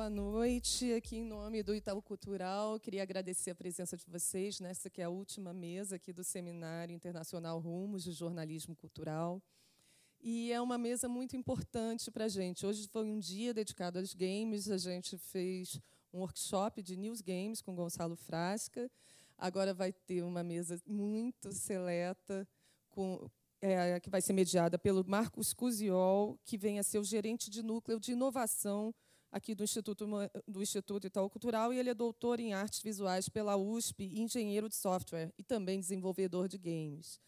boa noite. Aqui em nome do Itaú Cultural, queria agradecer a presença de vocês nessa que é a última mesa aqui do Seminário Internacional Rumos de Jornalismo Cultural. E é uma mesa muito importante para a gente. Hoje foi um dia dedicado aos games. A gente fez um workshop de News Games com Gonçalo Frasca. Agora vai ter uma mesa muito seleta, que vai ser mediada pelo Marcos Cusiol, que vem a ser o gerente de núcleo de inovação aqui do Instituto Itaú Cultural, e ele é doutor em artes visuais pela USP, engenheiro de software e também desenvolvedor de games.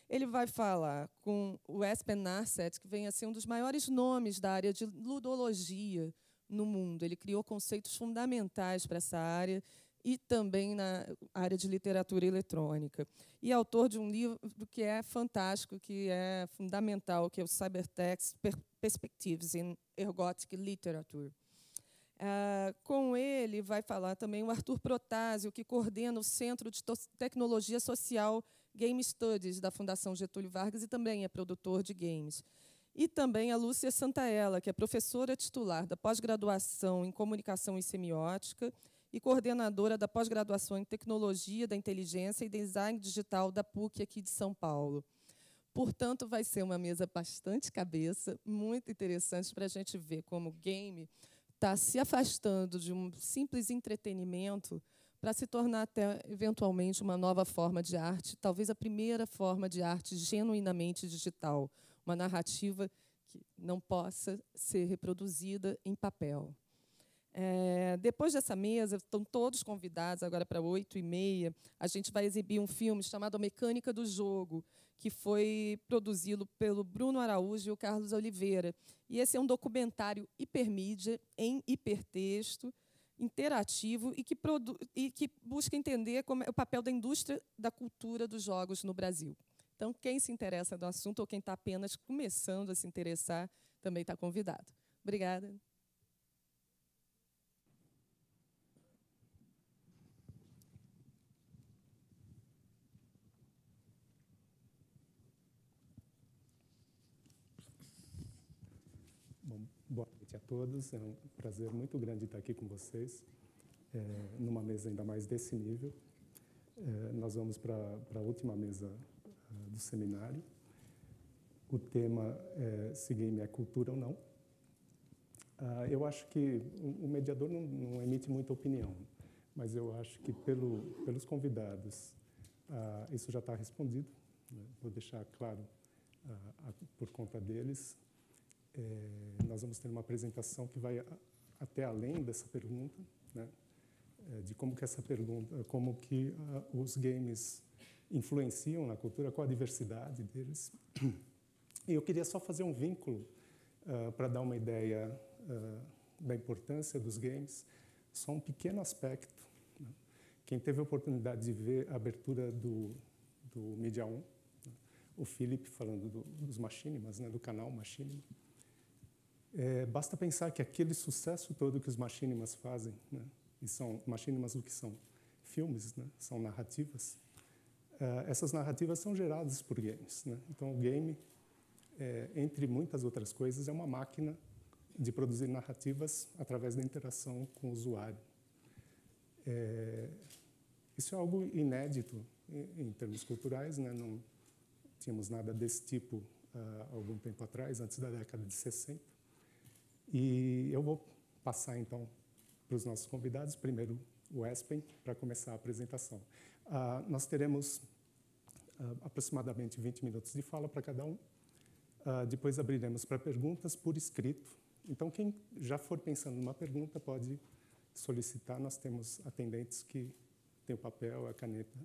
Ele vai falar com o Espen Narset, que vem a ser um dos maiores nomes da área de ludologia no mundo. Ele criou conceitos fundamentais para essa área e também na área de literatura eletrônica. E autor de um livro que é fantástico, que é fundamental, que é o Cybertext Perspectives in Ergodic Literature. Com ele vai falar também o Arthur Protásio, que coordena o Centro de Tecnologia Social Game Studies da Fundação Getúlio Vargas e também é produtor de games. E também a Lúcia Santaella, que é professora titular da pós-graduação em Comunicação e Semiótica e coordenadora da pós-graduação em Tecnologia da Inteligência e Design Digital da PUC aqui de São Paulo. Portanto, vai ser uma mesa bastante cabeça, muito interessante para a gente ver como o game está se afastando de um simples entretenimento para se tornar até, eventualmente, uma nova forma de arte, talvez a primeira forma de arte genuinamente digital, uma narrativa que não possa ser reproduzida em papel. Depois dessa mesa, estão todos convidados, agora para 8h30, a gente vai exibir um filme chamado A Mecânica do Jogo, que foi produzido pelo Bruno Araújo e o Carlos Oliveira. E esse é um documentário hipermídia, em hipertexto, interativo, e que busca entender como é o papel da indústria da cultura dos jogos no Brasil. Então, quem se interessa no assunto, ou quem está apenas começando a se interessar, também está convidado. Obrigada. Bom, boa noite a todos. É um prazer muito grande estar aqui com vocês, numa mesa ainda mais desse nível. Nós vamos para a última mesa do seminário. O tema é se game é cultura ou não. Eu acho que o mediador não emite muita opinião, mas eu acho que pelos convidados isso já está respondido, né? Vou deixar claro por conta deles. Nós vamos ter uma apresentação que vai até além dessa pergunta, né? De como que essa pergunta, como que os games influenciam na cultura, qual a diversidade deles. E eu queria só fazer um vínculo para dar uma ideia da importância dos games, só um pequeno aspecto, né? Quem teve a oportunidade de ver a abertura do Mídia 1, né? O Philip falando dos Machinimas, né? Do canal Machinima, basta pensar que aquele sucesso todo que os Machinimas fazem, né? E são Machinimas o que são filmes, né? São narrativas. Essas narrativas são geradas por games, né? Então o game, entre muitas outras coisas, é uma máquina de produzir narrativas através da interação com o usuário. Isso é algo inédito em termos culturais, né? Não tínhamos nada desse tipo há algum tempo atrás, antes da década de 60. E eu vou passar, então, para os nossos convidados. Primeiro, o Espen, para começar a apresentação. Nós teremos aproximadamente 20 minutos de fala para cada um. Depois abriremos para perguntas por escrito. Então, quem já for pensando numa pergunta pode solicitar. Nós temos atendentes que têm o papel, a caneta.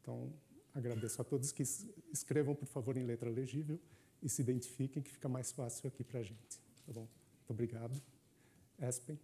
Então, agradeço a todos que escrevam, por favor, em letra legível e se identifiquem, que fica mais fácil aqui para a gente. Tá bom? Muito obrigado. Espen.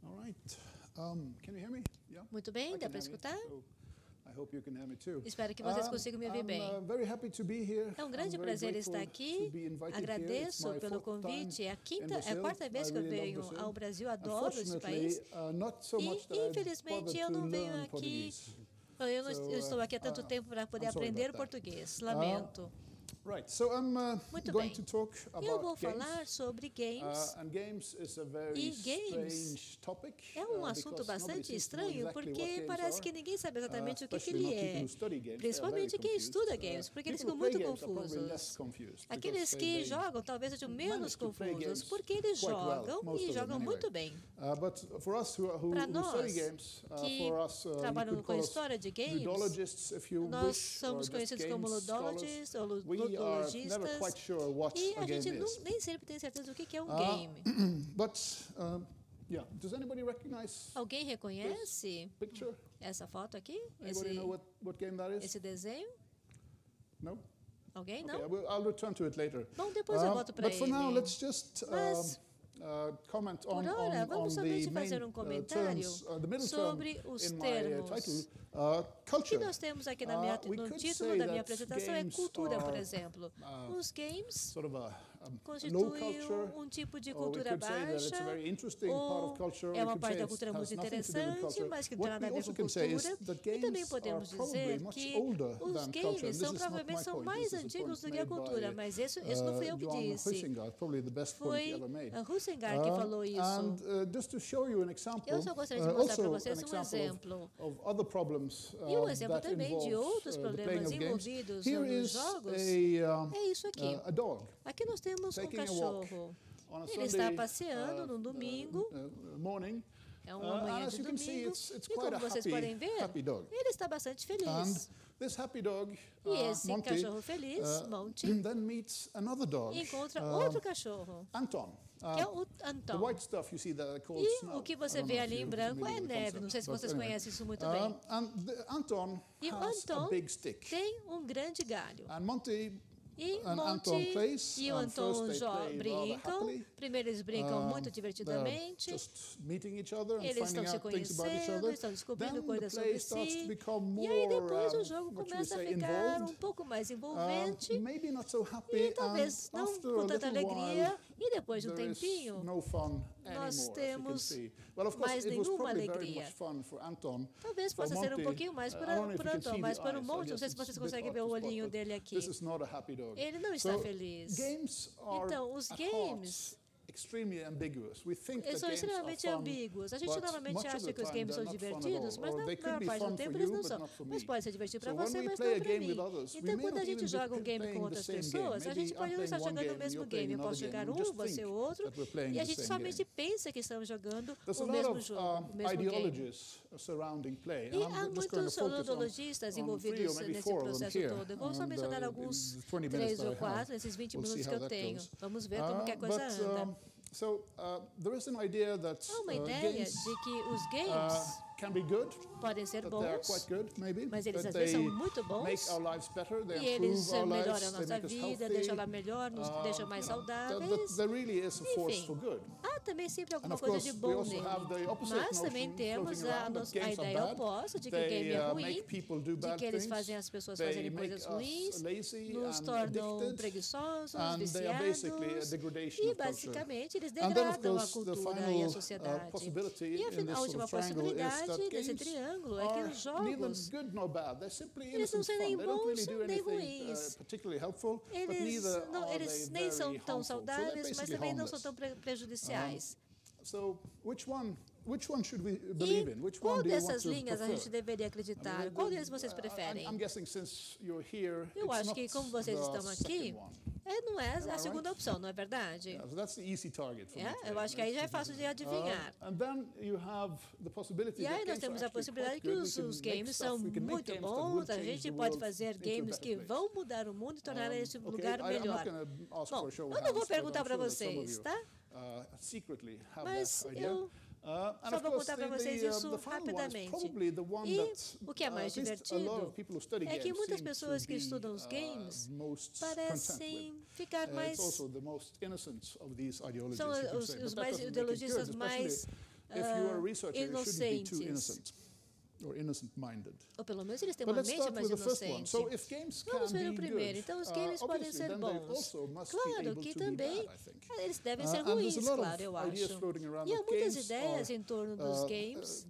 All right. Can you hear me? Yeah? Muito bem, dá para escutar? I hope you can hear me too. Espero que vocês consigam me ouvir bem. Very happy to be here. É um grande prazer estar aqui. Agradeço pelo convite. É a quarta vez que eu venho ao Brasil. Adoro esse país. E, infelizmente, eu não venho aqui. Eu estou aqui há tanto tempo para poder aprender português. Lamento. Right, so I'm going to talk Eu vou about falar games. sobre games. And games is a very strange topic. É assunto bastante estranho, porque parece que ninguém sabe exatamente o que ele é. Principalmente quem estuda games, porque eles ficam muito confusos. Aqueles que jogam talvez sejam menos confusos, porque eles jogam e jogam muito bem. Para nós que trabalhamos com a história de games, nós somos conhecidos como ludologists ou ludologistas, e a gente nem sempre tem certeza do que é um game. Alguém reconhece essa foto aqui? Esse desenho? No? Alguém? Não? Okay, I'll return to it later. Bom, depois eu volto para ele. But for now, let's just comment por hora, vamos somente fazer comentário sobre os termos. O que nós temos aqui no título da minha apresentação é cultura, por exemplo. Os games constituem tipo de cultura baixa, ou é uma parte da cultura muito interessante, mas que não tem nada a ver com cultura. E também podemos dizer que os games provavelmente são mais antigos do que a cultura, mas isso não fui eu que disse. Foi Huizinga que falou isso. Eu só gostaria de mostrar para vocês um exemplo. E um exemplo também de outros problemas envolvidos nos jogos é isso aqui. Aqui nós temos um cachorro. Ele está passeando no domingo. É uma manhã de domingo. E como vocês podem ver, ele está bastante feliz. E esse cachorro feliz, Monty, encontra outro cachorro, que é o Anton. E o que você vê ali em branco é neve. Não sei se vocês conhecem isso muito bem. E o Anton tem um grande galho. E Monty e o Anton brincam. Primeiro eles brincam muito divertidamente. Eles estão se conhecendo, estão descobrindo coisas sobre si. E aí depois o jogo começa a ficar um pouco mais envolvente. E talvez não com tanta alegria. E depois de um tempinho, nós temos mais nenhuma alegria. Talvez possa ser um pouquinho mais para o Anton, mas para o Monty, não sei se vocês conseguem ver o olhinho dele aqui. Ele não está feliz. Então, os games eles são extremamente ambíguos. A gente normalmente acha que os games são divertidos, mas na maior parte do tempo eles não são. Mas pode ser divertido para você, mas não para mim. Então, quando a gente joga um game com outras pessoas, a gente pode não estar jogando o mesmo game. Eu posso jogar um, você outro, e a gente somente pensa que estamos jogando o mesmo jogo, o mesmo game. E há muitos ludologistas envolvidos nesse processo todo. Eu vou só mencionar alguns, 3 ou 4, nesses 20 minutos que eu tenho. Vamos ver como que a coisa anda. Há uma ideia de que os games podem ser bons, mas eles às vezes são muito bons e eles melhoram a nossa vida, deixam ela melhor, nos deixam mais saudáveis. Enfim, há também sempre alguma coisa de bom nele. Mas também temos a ideia oposta de que o game é ruim, de que eles fazem as pessoas fazerem coisas ruins, nos tornam preguiçosos, viciados e basicamente eles degradam a cultura e a sociedade. E a última possibilidade desse triângulo é que os jogos eles não são nem bons nem ruins. Eles nem são tão saudáveis, mas também não são tão prejudiciais. E qual dessas linhas a gente deveria acreditar? Qual deles vocês preferem? Eu acho que como vocês estão aqui, não é a segunda opção, não é verdade? Eu acho que aí já é fácil de adivinhar. E aí nós temos a possibilidade que os games são muito bons, a gente pode fazer games que vão mudar o mundo e tornar esse lugar melhor. Bom, eu não vou perguntar para vocês, tá? Mas eu só vou contar para vocês isso rapidamente. E o que é mais divertido é que muitas pessoas que estudam os games parecem ficar mais... São os ideologistas mais inocentes. or innocent-minded. Ou pelo menos eles têm uma mente mais inocente. Vamos ver o primeiro. Então, os games podem ser bons. Claro que também eles devem ser ruins, claro, eu acho. E há muitas ideias em torno dos games.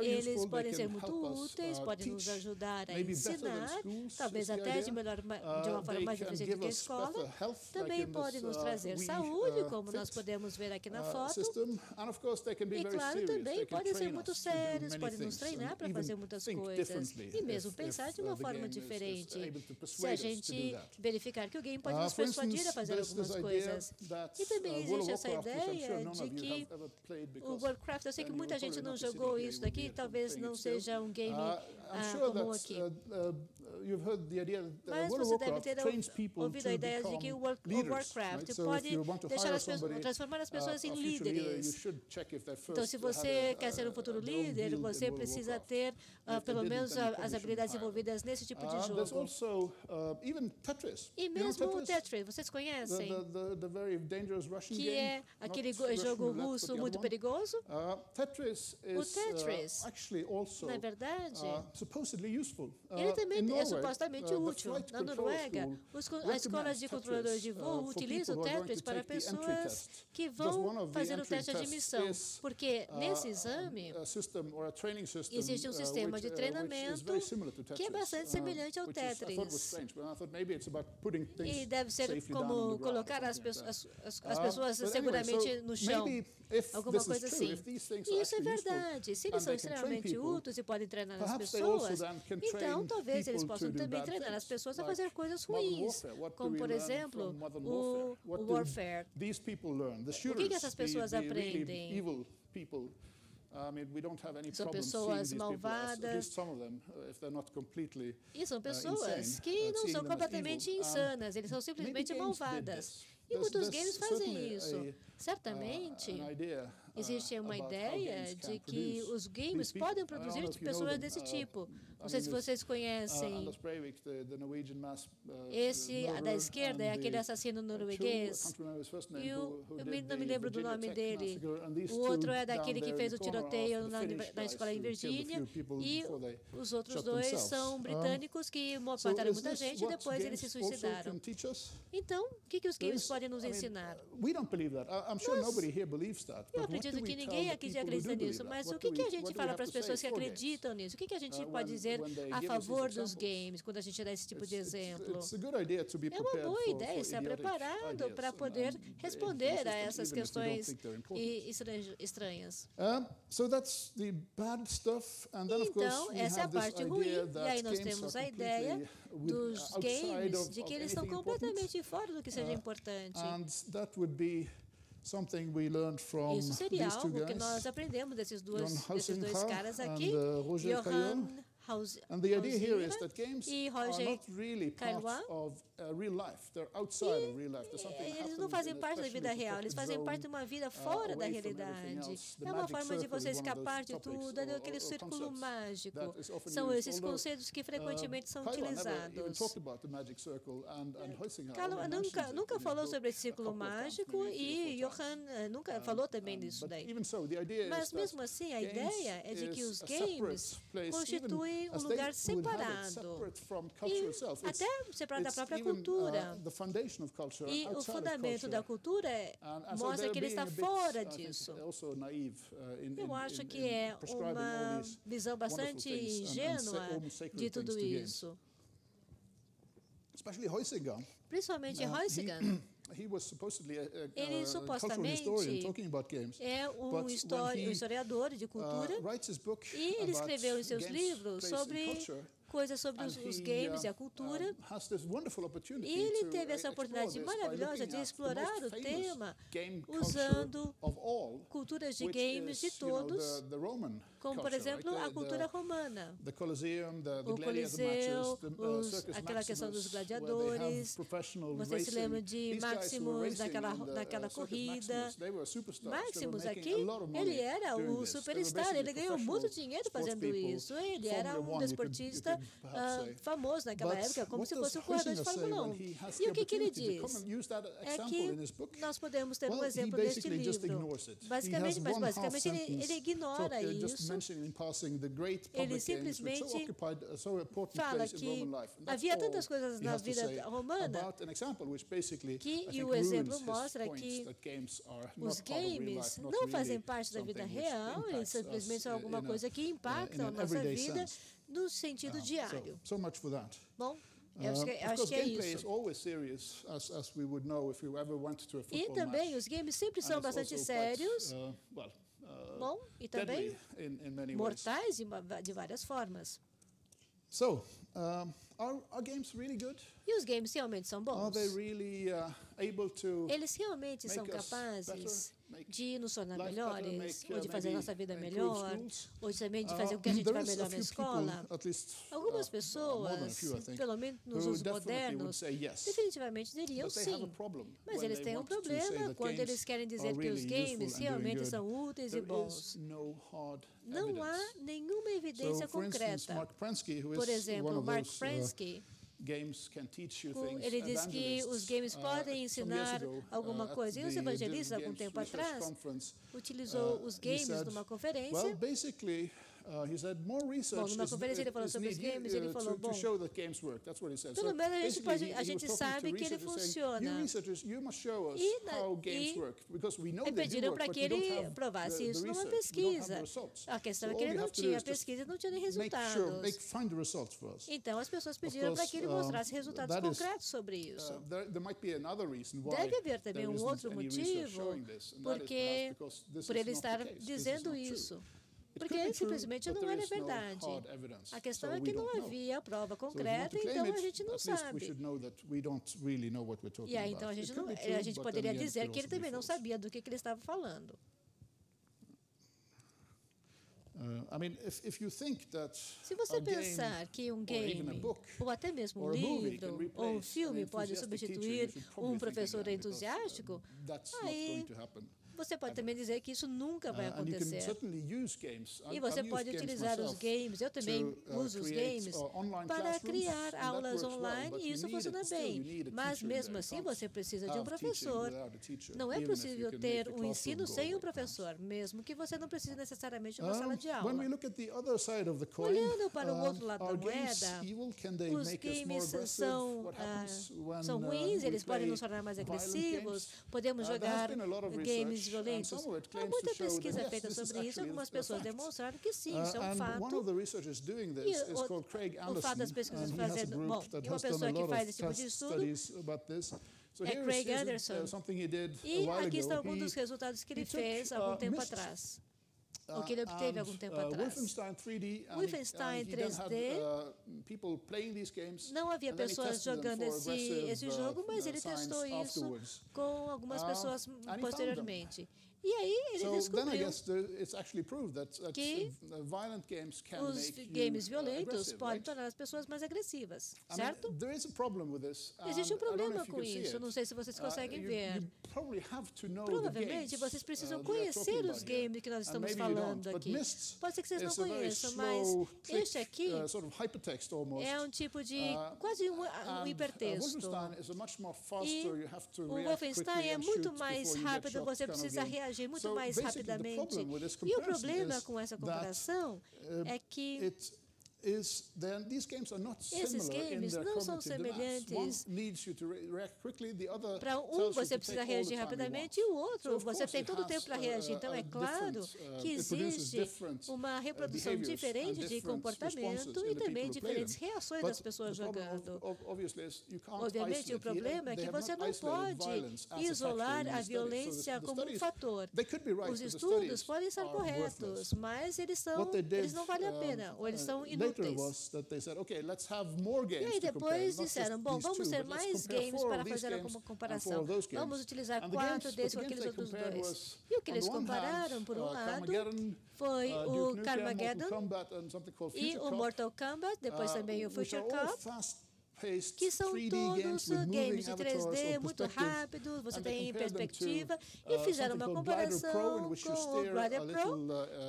Eles podem ser muito úteis, podem nos ajudar a ensinar, talvez até de uma forma mais eficiente que a escola. Também podem nos trazer saúde, como nós podemos ver aqui na foto. E, claro, também podem ser muito sérios, podem nos treinar para fazer muitas coisas. E mesmo pensar de uma forma diferente. Se a gente verificar que o game pode nos persuadir a fazer algumas coisas. E também existe essa ideia de que o Warcraft, eu sei que muita gente não jogou isso daqui, talvez não seja um game comum aqui. Mas você deve ter ouvido a ideia de que o Warcraft pode transformar as pessoas em líderes. Então, se você quer ser um futuro líder, você precisa ter pelo menos as habilidades envolvidas nesse tipo de jogo. E mesmo o Tetris, vocês conhecem? Que é aquele jogo russo muito perigoso? O Tetris, na verdade, ele também é supostamente útil. Na Noruega, a escola de controladores de voo utiliza o Tetris para pessoas que vão fazer o teste de admissão, porque nesse exame existe um sistema de treinamento que é bastante semelhante ao Tetris. E deve ser como colocar as pessoas seguramente no chão, alguma coisa assim. E isso é verdade. Se eles são extremamente úteis e podem treinar as pessoas, então talvez eles possam também treinar as pessoas a fazer coisas ruins, como, por exemplo, o Warfare. O que essas pessoas aprendem? São pessoas malvadas. E são pessoas que não são completamente insanas, eles são simplesmente malvadas. E muitos games fazem isso. Certamente, existe uma ideia de que os games podem produzir pessoas desse tipo. Não sei se vocês conhecem. Esse da esquerda é aquele assassino norueguês. E eu não me lembro do nome dele. O outro é daquele que fez o tiroteio na escola em Virgínia. E os outros dois são britânicos que mataram muita gente e depois eles se suicidaram. Então, o que os games podem nos ensinar? Eu acredito que ninguém aqui acredita nisso, mas o que a gente fala para as pessoas que acreditam nisso? O que a gente pode dizer a favor dos games quando a gente dá esse tipo de exemplo? É uma boa ideia estar preparado para poder responder a essas questões estranhas. Então, essa é a parte ruim. E aí nós temos a ideia dos games de que eles estão completamente fora do que seja importante. Isso seria algo que nós aprendemos desses dois caras aqui, Johan Hauser e Roger Caillois. Eles não fazem parte da vida real, eles fazem parte de uma vida fora da realidade. É uma forma de você escapar de tudo, é aquele círculo mágico. São esses conceitos que frequentemente são utilizados. Caillois nunca falou sobre esse círculo mágico e Johan nunca falou também disso daí. Mas mesmo assim, a ideia é de que os games constituem um lugar separado e até separado da própria cultura. E o fundamento da cultura mostra que ele está fora disso. Eu acho que é uma visão bastante ingênua de tudo isso. Principalmente Huizinga. Ele supostamente é um historiador de cultura e ele escreveu em seus livros sobre coisas sobre os games e a cultura. E ele teve essa oportunidade maravilhosa de explorar o tema usando culturas de games de todos, como, por exemplo, a cultura romana. O Coliseu, aquela questão dos gladiadores. Você se lembra de Maximus naquela corrida. Maximus aqui, ele era o superstar, ele ganhou muito dinheiro fazendo isso. Ele era um desportista famoso naquela época, como se fosse um corredor de Fórmula 1. E o que ele diz? É que nós podemos ter um exemplo neste livro. Basicamente ele ignora isso. Ele simplesmente fala que havia tantas coisas na vida romana e o exemplo mostra que os games não fazem parte da vida real, eles simplesmente são alguma coisa que impacta a nossa vida no sentido diário. Bom, eu acho que é isso. E também os games sempre são bastante sérios, bom, e também mortais de várias formas. Are games really good? E os games realmente são bons? Are they really able to Eles realmente são capazes de nos tornar melhores, ou de fazer a nossa vida melhor, ou também de fazer com que a gente vá melhor na escola? Algumas pessoas, pelo menos nos usos modernos, definitivamente diriam sim. Mas eles têm um problema quando eles querem dizer que os games realmente são úteis e bons. Não há nenhuma evidência concreta. Por exemplo, Mark Prensky, ele diz que os games podem ensinar alguma coisa. E os evangelistas, algum tempo atrás, utilizou os games numa conferência. Bom, numa conferência ele falou sobre os games, ele falou, bom, pelo menos a gente sabe que ele funciona. E pediram para que ele provasse isso numa pesquisa. A questão é que ele não tinha pesquisa e não tinha nem resultados. Então as pessoas pediram para que ele mostrasse resultados concretos sobre isso. Deve haver também um outro motivo por ele estar dizendo isso. Porque simplesmente não era verdade. A questão é que não havia prova concreta, então a gente não sabe. E aí, então, a gente poderia dizer que ele também não sabia do que ele estava falando. Se você pensar que um game, ou até mesmo um livro, ou um filme pode substituir um professor entusiástico, aí você pode também dizer que isso nunca vai acontecer. E você pode utilizar os games, eu também uso os games, para criar aulas online e isso funciona bem. Mas mesmo assim você precisa de um professor. Não é possível ter um ensino sem um professor, mesmo que você não precise necessariamente de uma sala de aula. Olhando para o outro lado da moeda, os games são ruins, eles podem nos tornar mais agressivos, podemos jogar games violentos. Há muita pesquisa feita sobre isso e algumas pessoas demonstraram que sim, isso é um fato. E o fato das pesquisas fazendo... Bom, e uma pessoa que faz esse tipo de estudo é Craig Anderson. E aqui estão alguns dos resultados que ele fez há algum tempo atrás. O que ele obteve há algum tempo atrás. Wolfenstein 3D, não havia pessoas jogando esse jogo, mas ele testou isso com algumas pessoas posteriormente. E aí ele descobriu que os games violentos podem tornar as pessoas mais agressivas, certo? Existe um problema com isso, não sei se vocês conseguem ver. Provavelmente vocês precisam conhecer os games que nós estamos falando aqui. Pode ser que vocês não conheçam, mas este aqui é um tipo de quase um hipertexto. E o Wolfenstein é muito mais rápido, você precisa reagir muito mais rapidamente. E o problema com essa comparação é que esses games não são semelhantes. Para um, você precisa reagir rapidamente, e o outro, você tem todo o tempo para reagir. Então, é claro que existe uma reprodução diferente de comportamento e também diferentes reações das pessoas jogando. Obviamente, o problema é que você não pode isolar a violência como um fator. Os estudos podem estar corretos, mas eles não valem a pena, ou eles são inúteis. E aí depois disseram, bom, vamos ter mais games para fazer alguma comparação. Vamos utilizar 4 desses com aqueles outros 2. E o que eles compararam, por um lado, foi o Carmageddon e o Mortal Kombat, depois também o Future Cop, que são todos games de 3D, muito rápidos, você tem perspectiva, e fizeram uma comparação com o Gladiator Pro,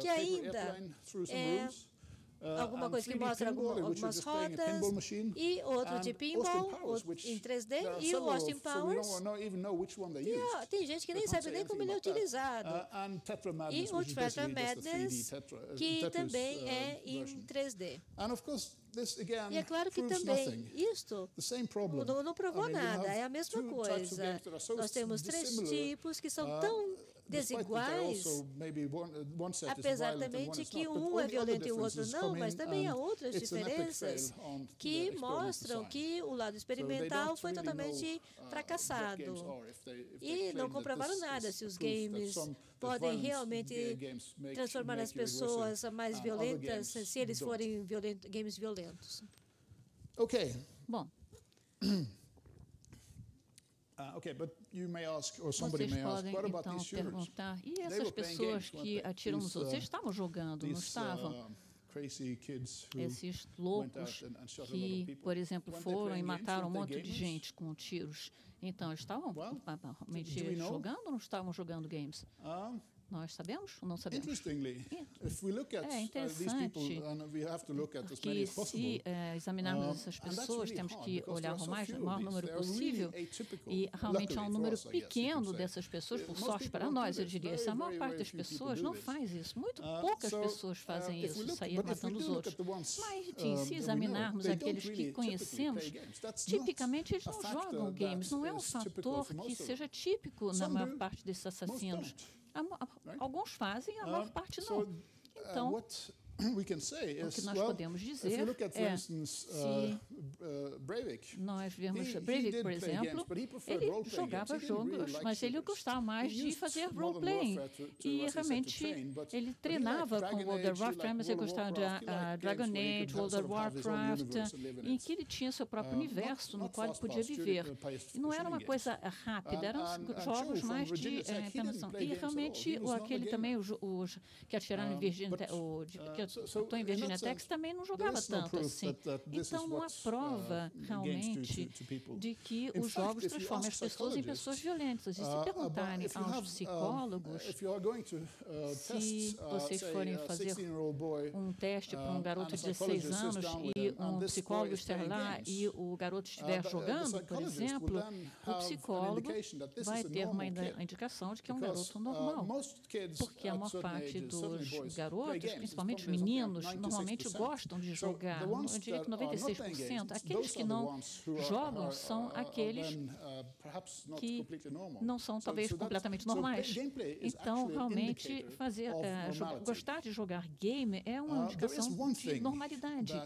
que ainda é alguma coisa que mostra algumas rodas, e outro de pinball, em 3D, e o Austin Powers. Tem gente que nem sabe nem como ele é utilizado. E o Tetra Madness, que também é em 3D. E é claro que também isto não provou nada, é a mesma coisa. Nós temos 3 tipos que são tão desiguais, apesar também de que um é violento e o outro não, mas também há outras diferenças que mostram que o lado experimental foi totalmente fracassado. E não comprovaram nada se os games podem realmente transformar as pessoas mais violentas se eles forem games violentos. Bom. But you may ask, or somebody may ask, what about these shooters? Perguntar, e essas pessoas que atiram nos outros, eles estavam jogando, não estavam? Esses loucos que, por exemplo, foram e mataram um monte de gente com tiros. Então, eles estavam realmente jogando ou não estavam jogando games? Nós sabemos ou não sabemos? É interessante, porque se examinarmos essas pessoas, temos que olhar o maior número possível, e realmente há um número pequeno dessas pessoas, por sorte para nós, eu diria. A maior parte das pessoas não faz isso. Muito poucas pessoas fazem isso, sair matando os outros. Mas, se examinarmos aqueles que conhecemos, tipicamente eles não jogam games. Não é um fator que seja típico na maior parte desses assassinos. Alguns fazem, a maior parte não. Então, o que nós podemos dizer é, se nós vemos Breivik, por exemplo, ele jogava jogos, mas ele gostava mais de fazer role-playing. E realmente ele treinava com World of Warcraft, mas ele gostava de Dragon Age, World of Warcraft, em que ele tinha seu próprio universo no qual ele podia viver. E não era uma coisa rápida, eram jogos mais de penetração. E realmente aquele também, os que atiraram em Virginia, que estou em Virginia Tech, também não jogava tanto assim. Então, não há prova realmente de que os jogos transformam as pessoas em pessoas violentas. E se perguntarem aos psicólogos, se vocês forem fazer um teste para um garoto de 16 anos e um psicólogo estiver lá e o garoto estiver jogando, por exemplo, o psicólogo vai ter uma indicação de que é um garoto normal. Porque a maior parte dos garotos, principalmente os meninos, normalmente gostam de jogar. Eu diria que 96%. Aqueles que não jogam são aqueles que não são, talvez, completamente normais. Então, realmente, gostar de jogar game é uma indicação de normalidade. E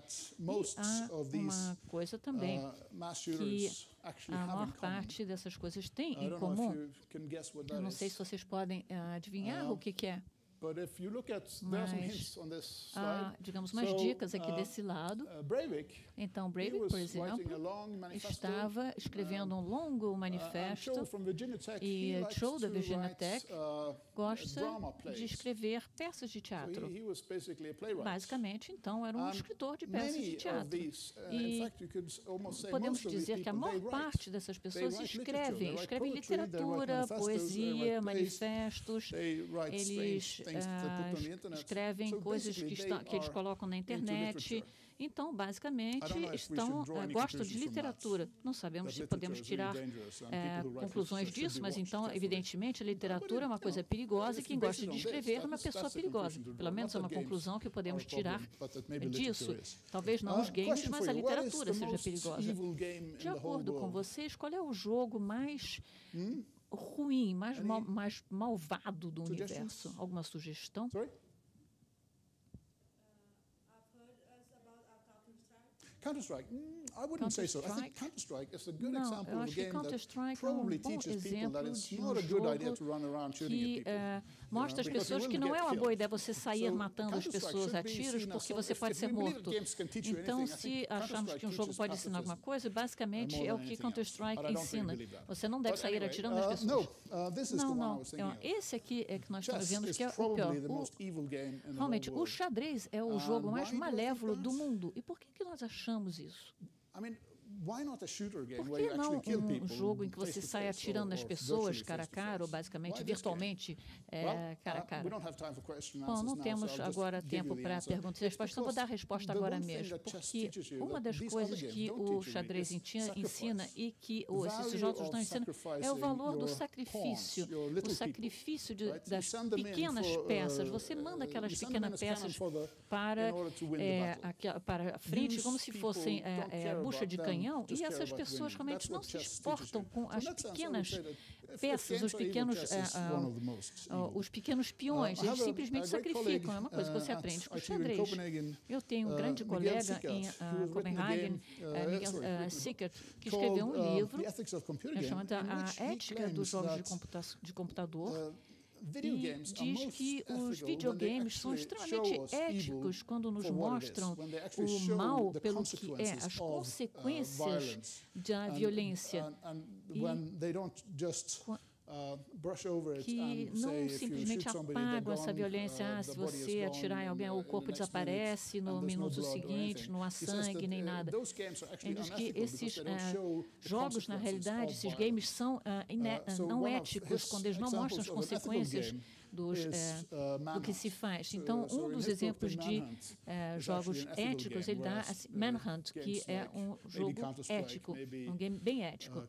há uma coisa também que a maior parte dessas coisas tem em comum. Eu não sei se vocês podem adivinhar o que é. Mas há, digamos, umas dicas aqui desse lado. Então, Breivik, por exemplo, estava escrevendo um longo manifesto e Cho, da Virginia Tech, gosta de escrever peças de teatro. Basicamente, então, era um escritor de peças de teatro. E podemos dizer que a maior parte dessas pessoas escrevem literatura, poesia, manifestos, eles escrevem coisas que eles colocam na internet. Então, basicamente, gostam de literatura. Não sabemos se podemos tirar conclusões disso, mas então, evidentemente, a literatura é uma coisa perigosa e quem gosta de escrever é uma pessoa perigosa. Pelo menos é uma conclusão que podemos tirar disso. Talvez não os games, mas a literatura seja perigosa. De acordo com vocês, qual é o jogo mais ruim, mais malvado do universo? Alguma sugestão? Counter-Strike? I wouldn't say so. I think Counter-Strike is a good example of a game that probably teaches people that it's not a good idea to run around shooting at people. Mostra às pessoas que não é uma boa ideia você sair matando as pessoas a tiros, porque você pode ser morto. Então, se achamos que um jogo pode ensinar alguma coisa, basicamente é o que Counter-Strike ensina. Você não deve sair atirando nas pessoas. Não. Esse aqui é que nós estamos vendo que é o pior. Realmente, o xadrez é o jogo mais malévolo do mundo. E por que nós achamos isso? Por que não um jogo em que você sai atirando nas pessoas cara a cara, ou basicamente virtualmente cara a cara? Bom, não temos agora tempo para perguntas e respostas, então vou dar a resposta agora mesmo, porque uma das coisas que o xadrez ensina e que esses jogos não ensinam é o valor do sacrifício, o sacrifício das pequenas peças. Você manda aquelas pequenas peças para a frente como se fossem bucha de canhão, e essas pessoas realmente não se exportam com as pequenas peças, os pequenos peões, eles simplesmente sacrificam. É uma coisa que você aprende com o xadrez. Eu tenho um grande colega em Copenhagen, Miguel Sickert, que escreveu um livro chamado A Ética dos Jogos de Computador, e diz que os videogames são extremamente éticos quando nos mostram o mal pelo que as consequências da violência. Que não simplesmente apagam essa violência. Se você atirar em alguém, o corpo desaparece no minuto seguinte, não há sangue nem nada. Ele diz que esses jogos, na realidade, esses games são não éticos quando eles não mostram as consequências do que se faz. Então, um dos exemplos de jogos éticos, ele dá Manhunt, que é um jogo ético, um game bem ético.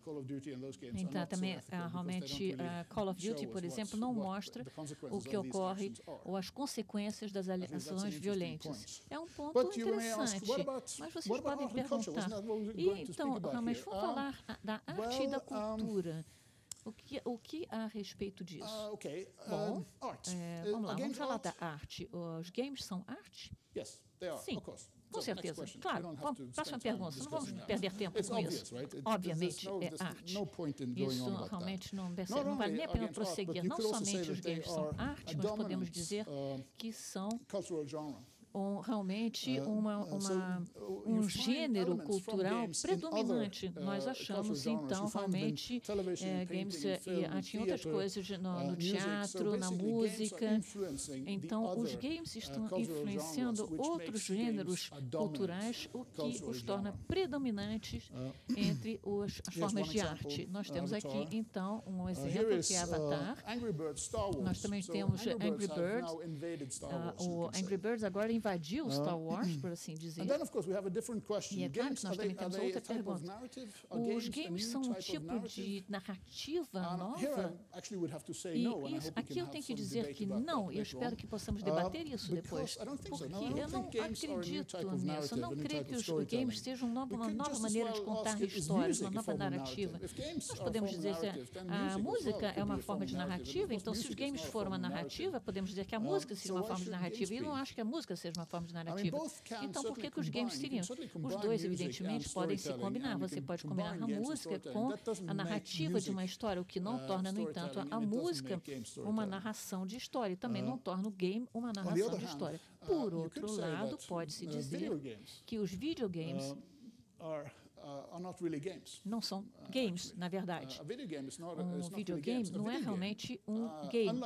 Então, também, realmente, Call of Duty, por exemplo, não mostra o que ocorre ou as consequências das ações violentas. É um ponto interessante, mas vocês podem perguntar. E, então, realmente, vamos falar da arte e da cultura. O que há a respeito disso? Bom, vamos lá, vamos falar da arte. Os games são arte? Sim, com certeza. Claro, próxima pergunta, não vamos perder tempo com isso. Obviamente, é arte. Isso realmente não vale nem a pena prosseguir. Não somente os games são arte, mas podemos dizer que são realmente um gênero cultural predominante. Nós achamos, então, realmente, games e arte em outras coisas, no teatro, na música. Então, os games estão influenciando outros gêneros culturais, o que os torna predominantes entre as formas de arte. Nós temos aqui, então, um exemplo que é Avatar. Nós também temos Angry Birds. O Angry Birds agora invadiu Star Wars, por assim dizer. E é claro que nós também temos outra pergunta. Os games são um tipo de narrativa nova? E aqui eu tenho que dizer que não, e eu espero que possamos debater isso depois, porque eu não acredito nisso. Eu não creio que os games sejam uma nova maneira de contar histórias, uma nova narrativa. Nós podemos dizer que a música é uma forma de narrativa, então se os games forem uma narrativa, podemos dizer que a música seja uma forma de narrativa, e eu não acho que a música seja uma forma de narrativa. Então, por que os games seriam? Os dois, evidentemente, podem se combinar. Você pode combinar a música com a narrativa de uma história, o que não torna, no entanto, a música uma narração de história, e também não torna o game uma narração de história. Por outro lado, pode-se dizer que os videogames não são games, na verdade. Um videogame não é realmente um game.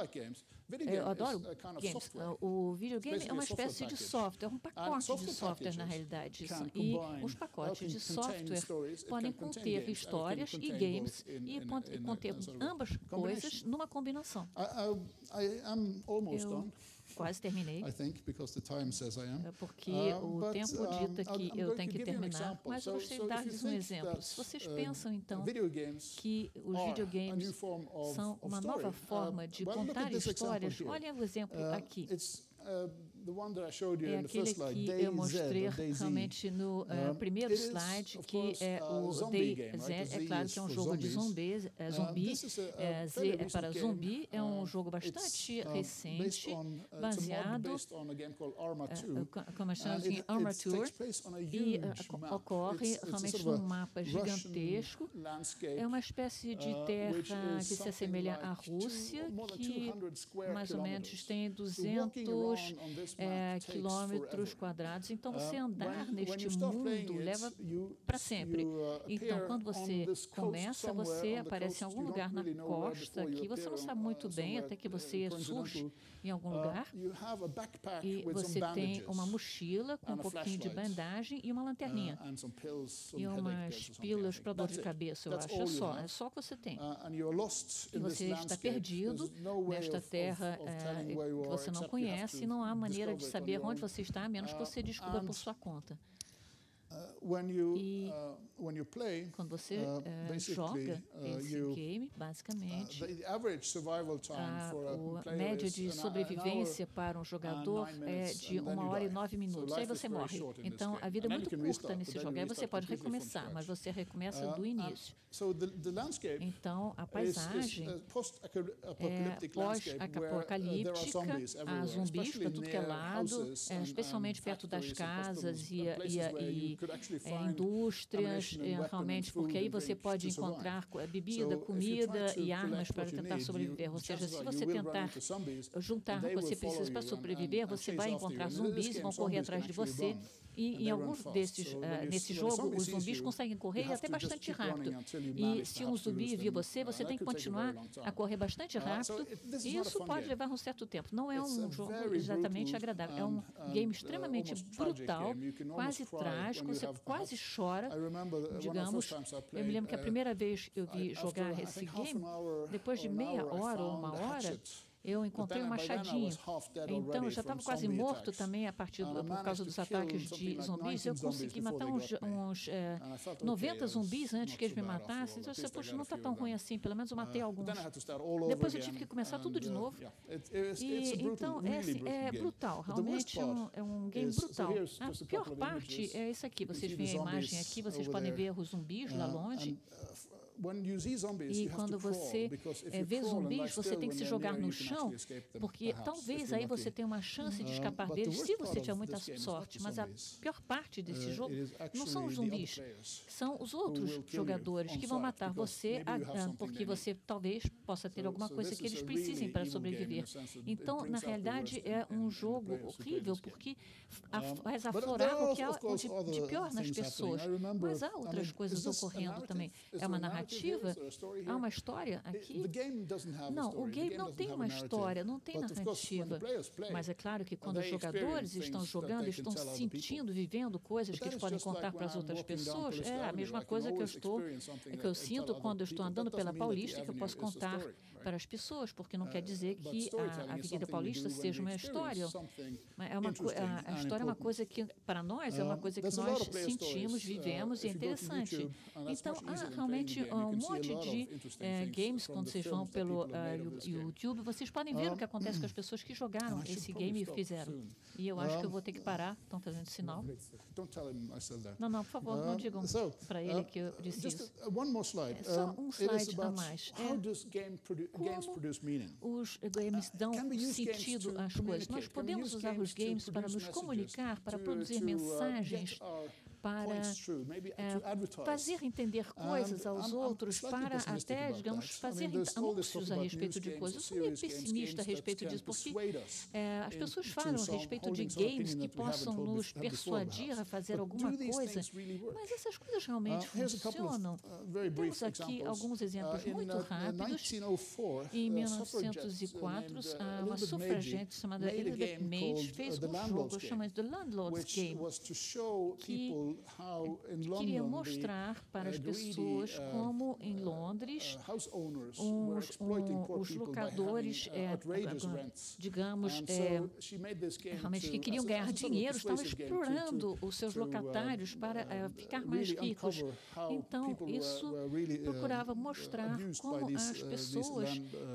Eu adoro games. O videogame é uma espécie de software, um pacote de software, na realidade. E os pacotes de software podem conter histórias e games, e podem conter ambas coisas numa combinação. Eu quase terminei, porque o tempo dita que eu tenho que terminar, mas eu gostaria de dar-lhes um exemplo. Se vocês pensam, então, que os videogames são uma nova forma de contar histórias, olhem o exemplo aqui. É aquele que eu mostrei realmente no primeiro slide, que é o DayZ. É claro que é um jogo de zumbi. Z é para zumbi. É um jogo bastante recente, baseado, como chamamos em Arma Tour, e ocorre realmente num mapa gigantesco. É uma espécie de terra que se assemelha à Rússia, que mais ou menos tem 200 200 quilômetros quadrados. Então, você andar neste mundo leva para sempre. Então, quando você começa, você aparece em algum lugar na costa que você não sabe muito bem, até que você surge em algum lugar, e você tem uma mochila com um pouquinho de bandagem e uma lanterninha. E umas pílulas para dor de cabeça, eu acho. É só o que você tem. E você está perdido nesta terra que você não conhece, e não há maneira de saber onde você está, a menos que você descubra por sua conta. E quando você joga esse game, basicamente, a média de sobrevivência para um jogador é de 1 hora e 9 minutos. Aí você morre. Então, a vida é muito curta nesse jogo. Aí você pode recomeçar, mas você recomeça do início. Então, a paisagem é pós-apocalíptica, há zumbis para tudo que é lado, especialmente perto das casas e indústrias, realmente, porque aí você pode encontrar bebida, comida e armas para tentar sobreviver. Ou seja, se você tentar juntar o que você precisa para sobreviver, você vai encontrar zumbis e vão correr atrás de você. E em alguns desses, nesse jogo, os zumbis conseguem correr até bastante rápido. E se um zumbi vir você, você tem que continuar a correr bastante rápido. E isso pode levar um certo tempo. Não é um jogo exatamente agradável. É um game extremamente brutal, quase trágico. Você quase chora, digamos. Eu me lembro que a primeira vez que eu vi jogar esse game, depois de meia hora ou 1 hora, eu encontrei um machadinho. Então, eu já estava quase morto também por causa dos ataques de zumbis. Eu consegui matar uns 90 zumbis antes que eles me matassem. Então, eu disse, poxa, não está tão ruim assim. Pelo menos eu matei alguns. Depois eu tive que começar tudo de novo. Então, é brutal. Realmente é um game brutal. A pior parte é isso aqui. Vocês veem a imagem aqui, vocês podem ver os zumbis lá longe. E quando você vê zumbis, você tem que se jogar no chão, porque talvez aí você tenha uma chance de escapar deles, se você tiver muita sorte. Mas a pior parte desse jogo não são os zumbis, são os outros jogadores que vão matar você, porque você talvez possa ter alguma coisa que eles precisem para sobreviver. Então, na realidade, é um jogo horrível, porque faz aflorar o que há de pior nas pessoas. Mas há outras coisas ocorrendo também. É uma narrativa. Há uma história aqui? Não, o game não tem uma história, não tem narrativa. Mas é claro que quando os jogadores estão jogando, estão sentindo, vivendo coisas que eles podem contar para as outras pessoas, é a mesma coisa que eu sinto quando eu estou andando pela Paulista, que eu posso contar para as pessoas, porque não quer dizer que a Avenida Paulista seja uma história. A história é uma coisa que, para nós, é uma coisa que nós sentimos, vivemos e é interessante. Então, há realmente um monte de games, quando vocês vão pelo YouTube, vocês podem ver o que acontece com as pessoas que jogaram esse game e fizeram. E eu acho que eu vou ter que parar. Estão fazendo sinal? Não, por favor, não digam para ele que eu disse isso. Só um slide a mais. Como os games dão sentido às coisas. Nós podemos usar os games para nos comunicar, para produzir mensagens, para fazer entender coisas aos outros, para até, digamos, fazer anúncios a respeito de coisas. Eu sou meio pessimista a respeito disso, porque as pessoas falam a respeito de games que possam nos persuadir a fazer alguma coisa, mas essas coisas realmente funcionam. Temos aqui alguns exemplos muito rápidos. Em 1904, uma sufragete chamada Elizabeth Mage fez um jogo chamado The Landlord's Game, que queria mostrar para as pessoas como em Londres os locadores, digamos, realmente que queriam ganhar dinheiro, estavam explorando os seus locatários para ficar mais ricos. Então, isso procurava mostrar como as pessoas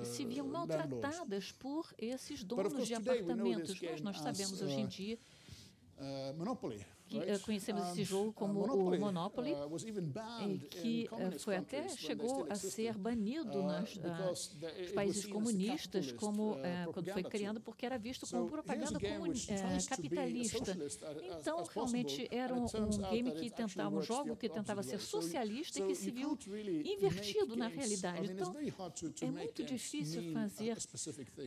se viam maltratadas por esses donos de apartamentos. Mas nós sabemos hoje em dia conhecemos esse jogo como o Monopoly, que foi até chegou a ser banido nos países comunistas quando foi criado, porque era visto como propaganda capitalista. Então, realmente, era um game que tentava, um jogo que tentava ser socialista e que se viu invertido na realidade. Então, é muito difícil fazer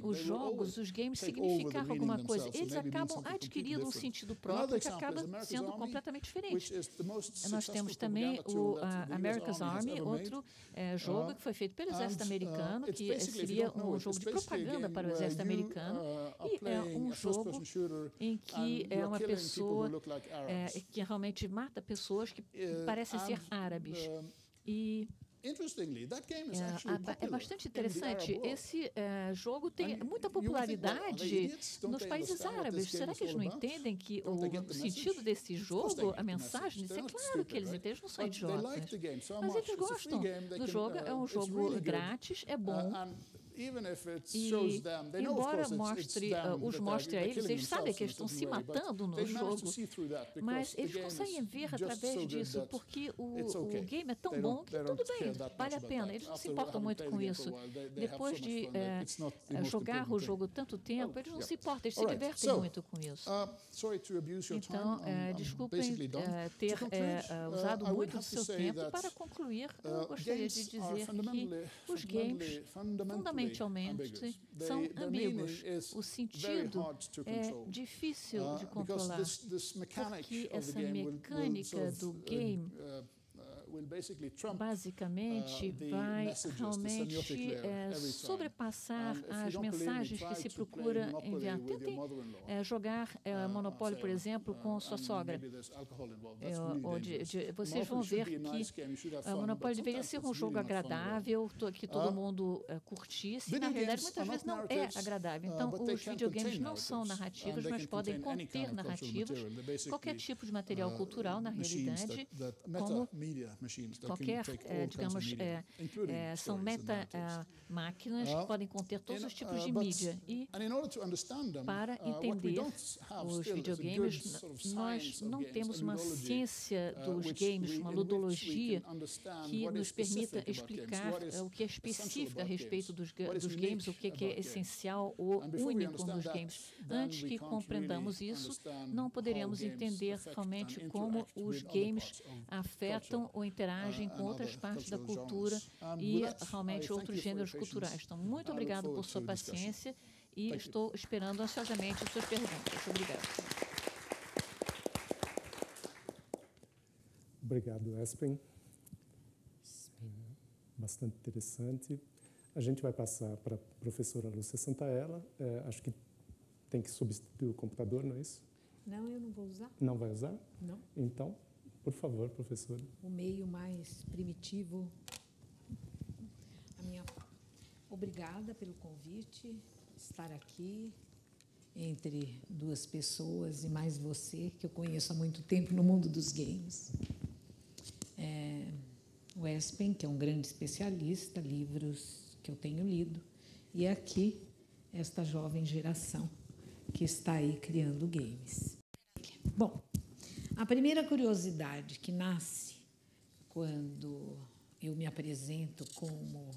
os jogos, os games, significar alguma coisa. Eles acabam adquirindo um sentido próprio que acaba sendo completamente diferente. Nós temos também o America's Army, outro jogo que foi feito pelo exército americano, que seria um jogo de propaganda para o exército americano, e é um jogo em que é uma pessoa que realmente mata pessoas que parecem ser árabes. E é bastante interessante. Esse jogo tem muita popularidade nos países árabes. Será que eles não entendem que o sentido desse jogo, a mensagem, é claro que eles entendem, eles não são idiotas. Mas eles gostam do jogo, é um jogo grátis, é bom. E, embora os mostre a eles, eles sabem que eles estão se matando no jogo, mas eles conseguem ver através disso, porque o game é tão bom que tudo bem, vale a pena. Eles não se importam muito com isso. Depois de jogar o jogo tanto tempo, eles não se importam, eles se divertem muito com isso. Então, desculpem ter usado muito do seu tempo. Para concluir, eu gostaria de dizer que os games, fundamentalmente, são ambíguos. O sentido é difícil de controlar, porque essa mecânica do game basicamente vai realmente sobrepassar as mensagens que se procura enviar. Tentem jogar Monopólio, por exemplo, com sua sogra. Vocês vão ver que Monopólio deveria ser um jogo agradável, que todo mundo curtisse. Na realidade, muitas vezes não é agradável. Então, os videogames não são narrativos, mas podem conter narrativas. Qualquer tipo de material cultural, na realidade, como qualquer, digamos, são meta-máquinas que podem conter todos os tipos de mídia. E, para entender os videogames, nós não temos uma ciência dos games, uma ludologia que nos permita explicar o que é específico a respeito dos games, o que é essencial ou único nos games. Antes que compreendamos isso, não poderemos entender realmente como os games afetam ou interagem com outras partes da cultura e realmente outros gêneros culturais. Então, muito obrigado por sua paciência e estou esperando ansiosamente as suas perguntas. Obrigado. Obrigado, Espen. Bastante interessante. A gente vai passar para a professora Lúcia Santaella. Acho que tem que substituir o computador, não é isso? Não, eu não vou usar. Não vai usar? Não. Então, por favor, professora. O meio mais primitivo. Obrigada pelo convite, estar aqui entre duas pessoas e mais você, que eu conheço há muito tempo no mundo dos games. O Espen, que é um grande especialista, livros que eu tenho lido, e aqui esta jovem geração que está aí criando games. Bom, a primeira curiosidade que nasce quando eu me apresento como...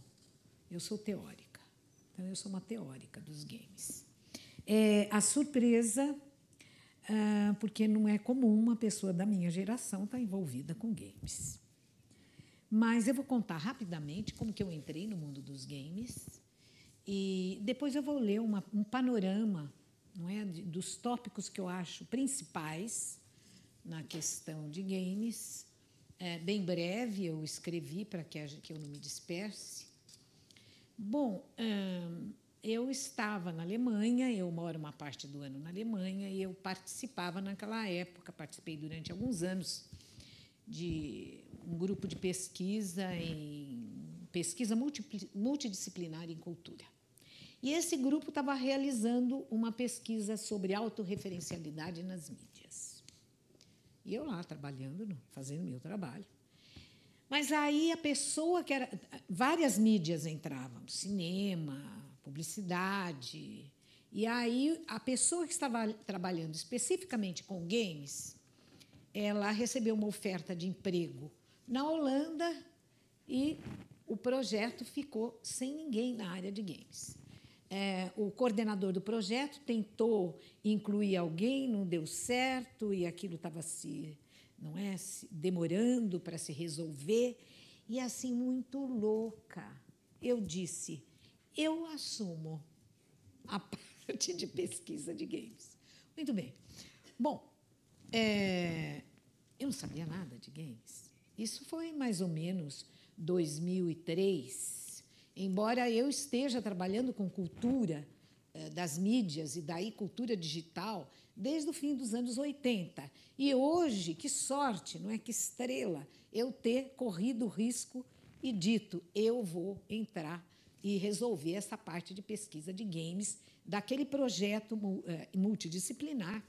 Eu sou teórica, então eu sou uma teórica dos games. A surpresa, porque não é comum uma pessoa da minha geração estar envolvida com games. Mas eu vou contar rapidamente como que eu entrei no mundo dos games e depois eu vou ler um panorama, não é, dos tópicos que eu acho principais na questão de games. Bem breve, eu escrevi para que eu não me disperse. Bom, eu estava na Alemanha, eu moro uma parte do ano na Alemanha, e eu participava naquela época, participei durante alguns anos de um grupo de pesquisa multidisciplinar em cultura. E esse grupo estava realizando uma pesquisa sobre autorreferencialidade nas mídias. E eu lá, trabalhando, fazendo meu trabalho. Mas aí a pessoa que era... Várias mídias entravam, cinema, publicidade. E aí a pessoa que estava trabalhando especificamente com games, ela recebeu uma oferta de emprego na Holanda e o projeto ficou sem ninguém na área de games. O coordenador do projeto tentou incluir alguém, não deu certo, e aquilo estava se demorando para se resolver. E, assim, muito louca, eu disse, eu assumo a parte de pesquisa de games. Muito bem. Bom, eu não sabia nada de games. Isso foi mais ou menos 2003. Embora eu esteja trabalhando com cultura das mídias e daí cultura digital desde o fim dos anos 80. E hoje, que sorte, não é, que estrela, eu ter corrido o risco e dito, eu vou entrar e resolver essa parte de pesquisa de games daquele projeto multidisciplinar,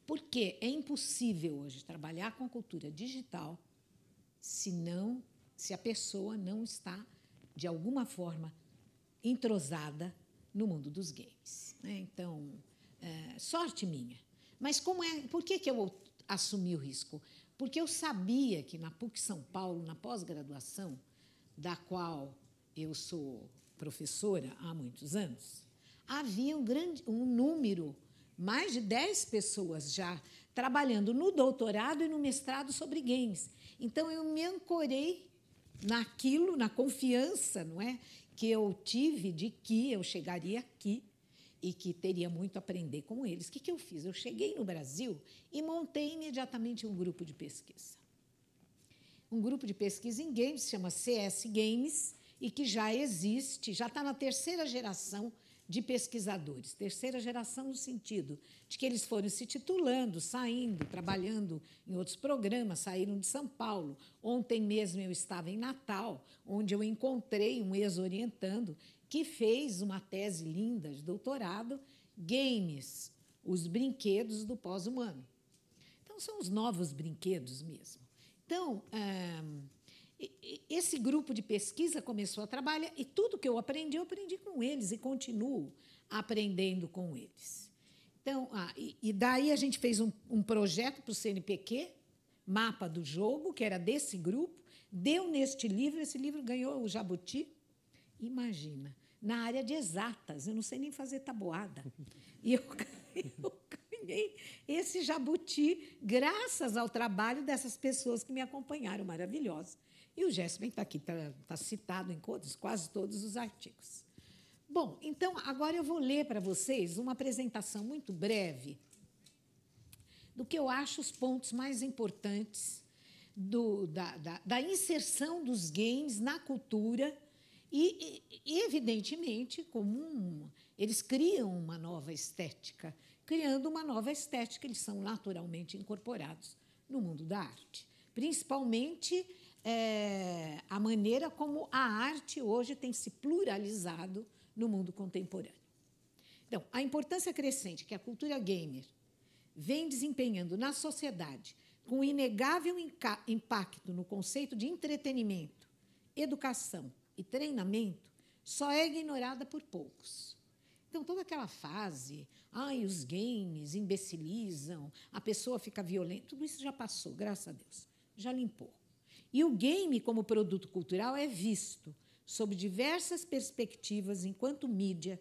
porque é impossível hoje trabalhar com cultura digital se a pessoa não está, de alguma forma, entrosada no mundo dos games. Então, sorte minha. Mas por que eu assumi o risco? Porque eu sabia que na PUC São Paulo, na pós-graduação, da qual eu sou professora há muitos anos, havia um número, mais de 10 pessoas já, trabalhando no doutorado e no mestrado sobre games. Então, eu me ancorei naquilo, na confiança, não é, que eu tive de que eu chegaria aqui e que teria muito a aprender com eles. O que eu fiz? Eu cheguei no Brasil e montei imediatamente um grupo de pesquisa. Um grupo de pesquisa em games, se chama CS Games, e que já existe, já está na terceira geração de pesquisadores. Terceira geração no sentido de que eles foram se titulando, saindo, trabalhando em outros programas, saíram de São Paulo. Ontem mesmo eu estava em Natal, onde eu encontrei um ex-orientando que fez uma tese linda de doutorado, Games, os brinquedos do pós-humano. Então, são os novos brinquedos mesmo. Então, esse grupo de pesquisa começou a trabalhar e tudo que eu aprendi com eles e continuo aprendendo com eles. Então, e daí a gente fez um projeto para o CNPq, mapa do jogo, que era desse grupo, deu neste livro, esse livro ganhou o Jabuti. Imagina, na área de exatas, eu não sei nem fazer tabuada. E eu ganhei esse Jabuti graças ao trabalho dessas pessoas que me acompanharam, maravilhosas. E o Jéssica está aqui, está citado em quase todos os artigos. Bom, então, agora eu vou ler para vocês uma apresentação muito breve do que eu acho os pontos mais importantes da inserção dos games na cultura e evidentemente, eles criam uma nova estética. Criando uma nova estética, eles são naturalmente incorporados no mundo da arte. Principalmente a maneira como a arte hoje tem se pluralizado no mundo contemporâneo. Então, a importância crescente que a cultura gamer vem desempenhando na sociedade, com inegável impacto no conceito de entretenimento, educação e treinamento, só é ignorada por poucos. Então, toda aquela fase, os games imbecilizam, a pessoa fica violenta, tudo isso já passou, graças a Deus, já limpou. E o game, como produto cultural, é visto sob diversas perspectivas enquanto mídia,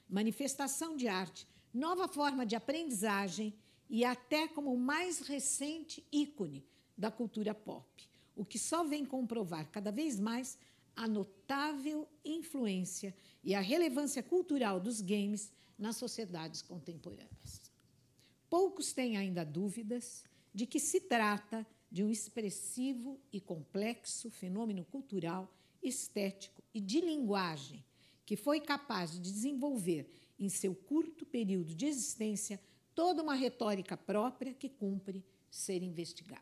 manifestação de arte, nova forma de aprendizagem e até como o mais recente ícone da cultura pop, o que só vem comprovar cada vez mais a notável influência e a relevância cultural dos games nas sociedades contemporâneas. Poucos têm ainda dúvidas de que se trata de um expressivo e complexo fenômeno cultural, estético e de linguagem que foi capaz de desenvolver, em seu curto período de existência, toda uma retórica própria que cumpre ser investigada.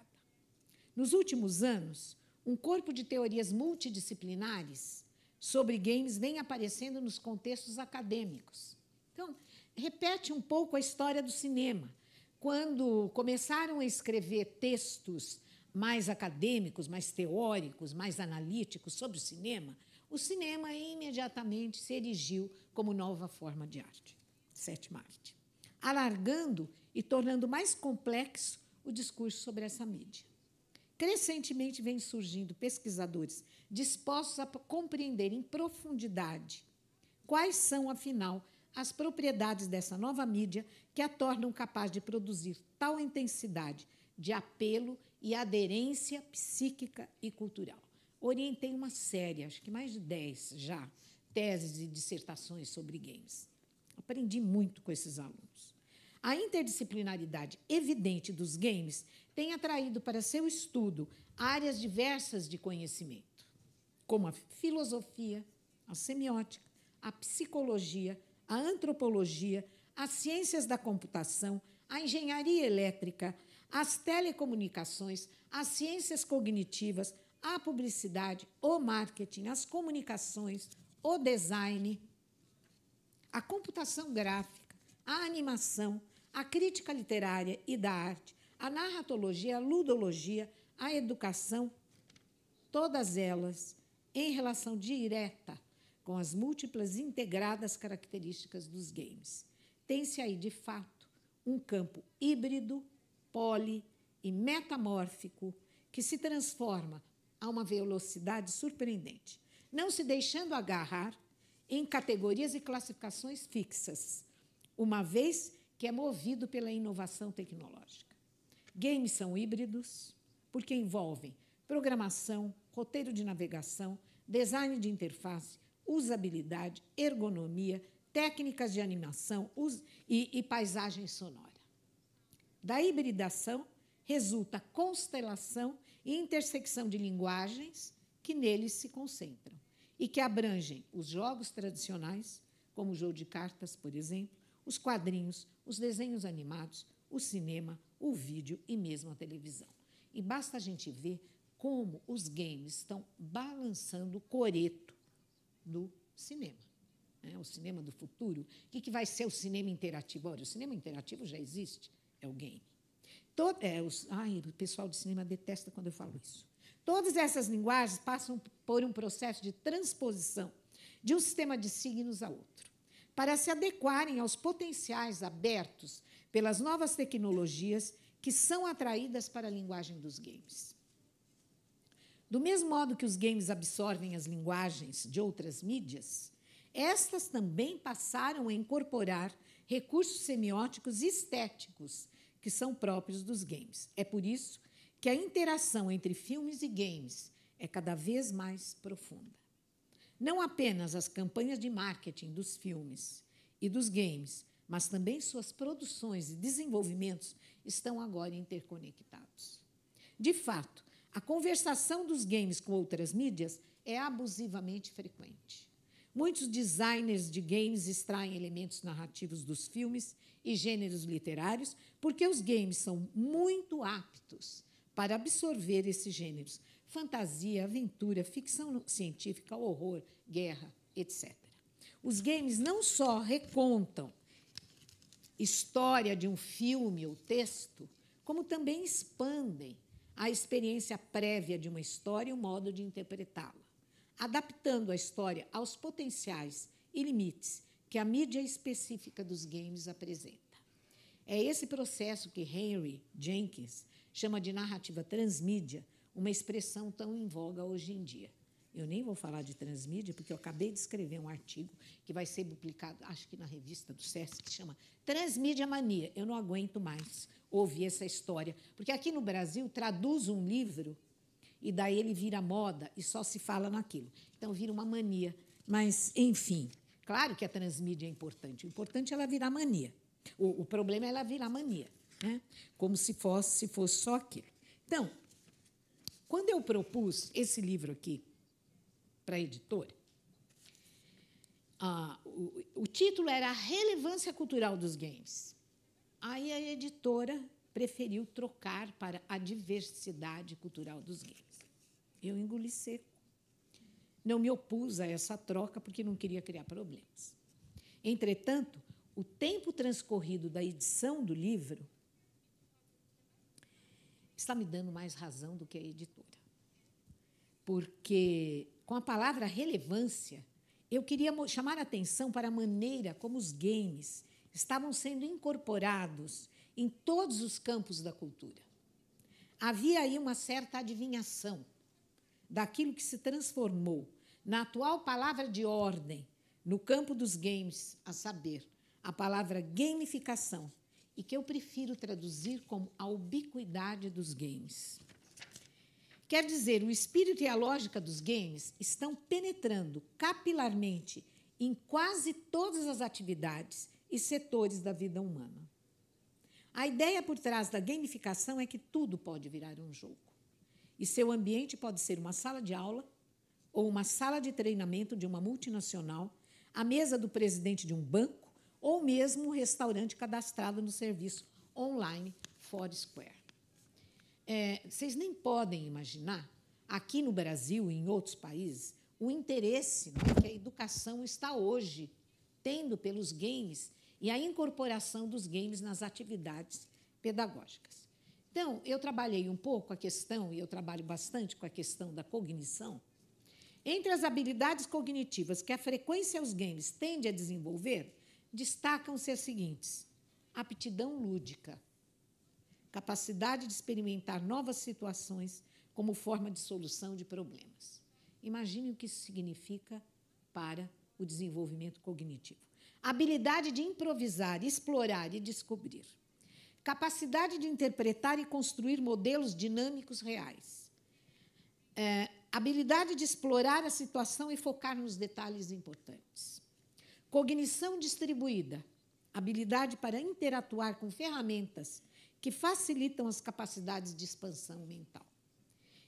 Nos últimos anos, um corpo de teorias multidisciplinares sobre games vem aparecendo nos contextos acadêmicos. Então, repete um pouco a história do cinema. Quando começaram a escrever textos mais acadêmicos, mais teóricos, mais analíticos sobre o cinema imediatamente se erigiu como nova forma de arte, sétima arte, alargando e tornando mais complexo o discurso sobre essa mídia. Crescentemente vêm surgindo pesquisadores dispostos a compreender em profundidade quais são, afinal, as propriedades dessa nova mídia que a tornam capaz de produzir tal intensidade de apelo e aderência psíquica e cultural. Orientei uma série, acho que mais de 10 já, teses e dissertações sobre games. Aprendi muito com esses alunos. A interdisciplinaridade evidente dos games tem atraído para seu estudo áreas diversas de conhecimento, como a filosofia, a semiótica, a psicologia, a antropologia, as ciências da computação, a engenharia elétrica, as telecomunicações, as ciências cognitivas, a publicidade, o marketing, as comunicações, o design, a computação gráfica, a animação, a crítica literária e da arte, a narratologia, a ludologia, a educação, todas elas em relação direta com as múltiplas e integradas características dos games. Tem-se aí, de fato, um campo híbrido, poli e metamórfico que se transforma a uma velocidade surpreendente, não se deixando agarrar em categorias e classificações fixas, uma vez que é movido pela inovação tecnológica. Games são híbridos porque envolvem programação, roteiro de navegação, design de interface, usabilidade, ergonomia, técnicas de animação e paisagem sonora. Da hibridação resulta constelação e intersecção de linguagens que neles se concentram e que abrangem os jogos tradicionais, como o jogo de cartas, por exemplo, os quadrinhos, os desenhos animados, o cinema, o vídeo e mesmo a televisão. E basta a gente ver como os games estão balançando o coreto do cinema. O cinema do futuro. O que vai ser o cinema interativo? Olha, o cinema interativo já existe, é o game. O pessoal de cinema detesta quando eu falo isso. Todas essas linguagens passam por um processo de transposição de um sistema de signos a outro, para se adequarem aos potenciais abertos pelas novas tecnologias que são atraídas para a linguagem dos games. Do mesmo modo que os games absorvem as linguagens de outras mídias, estas também passaram a incorporar recursos semióticos e estéticos que são próprios dos games. É por isso que a interação entre filmes e games é cada vez mais profunda. Não apenas as campanhas de marketing dos filmes e dos games, mas também suas produções e desenvolvimentos estão agora interconectados. De fato, a conversação dos games com outras mídias é abusivamente frequente. Muitos designers de games extraem elementos narrativos dos filmes e gêneros literários porque os games são muito aptos para absorver esses gêneros: fantasia, aventura, ficção científica, horror, guerra, etc. Os games não só recontam história de um filme ou texto, como também expandem a experiência prévia de uma história e o modo de interpretá-la, adaptando a história aos potenciais e limites que a mídia específica dos games apresenta. É esse processo que Henry Jenkins chama de narrativa transmídia, uma expressão tão em voga hoje em dia. Eu nem vou falar de transmídia, porque eu acabei de escrever um artigo que vai ser publicado, acho que na revista do SESC, que chama Transmídia Mania. Eu não aguento mais ouvir essa história, porque aqui no Brasil traduz um livro e daí ele vira moda e só se fala naquilo. Então, vira uma mania. Mas, enfim, claro que a transmídia é importante. O importante é ela virar mania. O problema é ela virar mania, né? Como se fosse só aquilo. Então, quando eu propus esse livro aqui para a editora, o título era A Relevância Cultural dos Games. Aí a editora preferiu trocar para A Diversidade Cultural dos Games. Eu engoli seco. Não me opus a essa troca porque não queria criar problemas. Entretanto, o tempo transcorrido da edição do livro está me dando mais razão do que a editora. Porque, com a palavra relevância, eu queria chamar a atenção para a maneira como os games estavam sendo incorporados em todos os campos da cultura. Havia aí uma certa adivinhação daquilo que se transformou na atual palavra de ordem no campo dos games, a saber, a palavra gamificação, e que eu prefiro traduzir como a ubiquidade dos games. Quer dizer, o espírito e a lógica dos games estão penetrando capilarmente em quase todas as atividades e setores da vida humana. A ideia por trás da gamificação é que tudo pode virar um jogo. E seu ambiente pode ser uma sala de aula ou uma sala de treinamento de uma multinacional, a mesa do presidente de um banco ou mesmo um restaurante cadastrado no serviço online Foursquare. Vocês nem podem imaginar, aqui no Brasil e em outros países, o interesse que a educação está hoje tendo pelos games e a incorporação dos games nas atividades pedagógicas. Então, eu trabalhei um pouco a questão, e eu trabalho bastante com a questão da cognição. Entre as habilidades cognitivas que a frequência aos games tende a desenvolver, destacam-se as seguintes: aptidão lúdica, capacidade de experimentar novas situações como forma de solução de problemas. Imagine o que isso significa para o desenvolvimento cognitivo. Habilidade de improvisar, explorar e descobrir. Capacidade de interpretar e construir modelos dinâmicos reais. Habilidade de explorar a situação e focar nos detalhes importantes. Cognição distribuída. Habilidade para interatuar com ferramentas que facilitam as capacidades de expansão mental.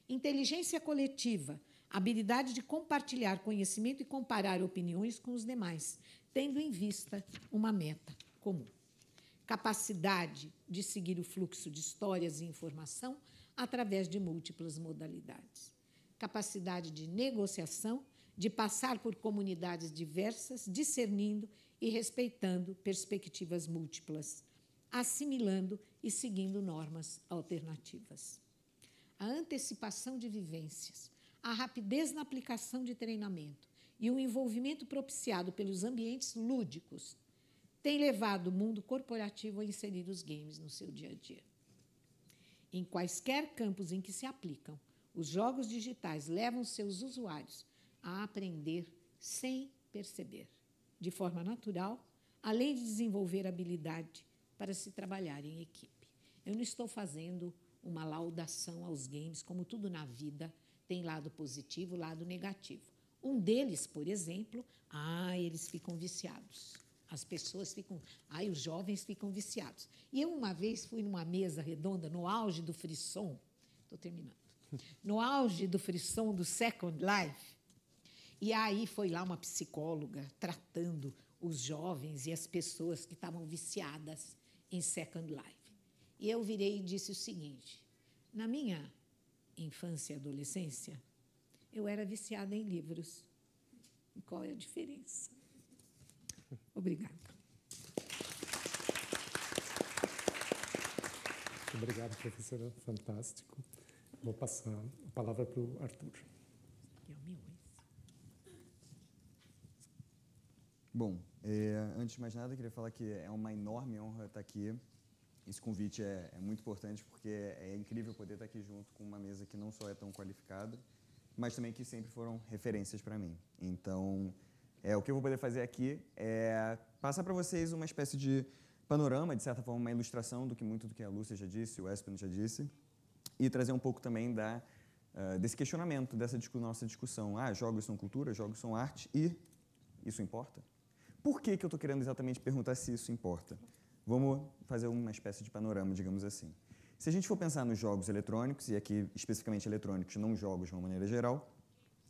Inteligência coletiva. Habilidade de compartilhar conhecimento e comparar opiniões com os demais, tendo em vista uma meta comum. Capacidade de seguir o fluxo de histórias e informação através de múltiplas modalidades. Capacidade de negociação, de passar por comunidades diversas, discernindo e respeitando perspectivas múltiplas, assimilando e seguindo normas alternativas. A antecipação de vivências, a rapidez na aplicação de treinamento e o envolvimento propiciado pelos ambientes lúdicos têm levado o mundo corporativo a inserir os games no seu dia a dia. Em quaisquer campos em que se aplicam, os jogos digitais levam seus usuários a aprender sem perceber, de forma natural, além de desenvolver habilidade para se trabalhar em equipe. Eu não estou fazendo uma laudação aos games, como tudo na vida tem lado positivo, lado negativo. Um deles, por exemplo, eles ficam viciados. As pessoas ficam... os jovens ficam viciados. E eu, uma vez, fui numa mesa redonda, no auge do frisson, estou terminando, no auge do frisson do Second Life, e aí foi lá uma psicóloga tratando os jovens e as pessoas que estavam viciadas em Second Life. E eu virei e disse o seguinte: na minha infância e adolescência, eu era viciada em livros. E qual é a diferença? Obrigada. Obrigado, professora. Fantástico. Vou passar a palavra para o Arthur. Bom, antes de mais nada, eu queria falar que é uma enorme honra estar aqui. Esse convite é muito importante porque é incrível poder estar aqui junto com uma mesa que não só é tão qualificada, mas também que sempre foram referências para mim. Então, o que eu vou poder fazer aqui é passar para vocês uma espécie de panorama, de certa forma, uma ilustração muito do que a Lúcia já disse, o Espen já disse, e trazer um pouco também desse questionamento, dessa nossa discussão. Jogos são cultura, jogos são arte, e isso importa? Por que eu estou querendo exatamente perguntar se isso importa? Vamos fazer uma espécie de panorama, digamos assim. Se a gente for pensar nos jogos eletrônicos, e aqui especificamente eletrônicos, não jogos de uma maneira geral,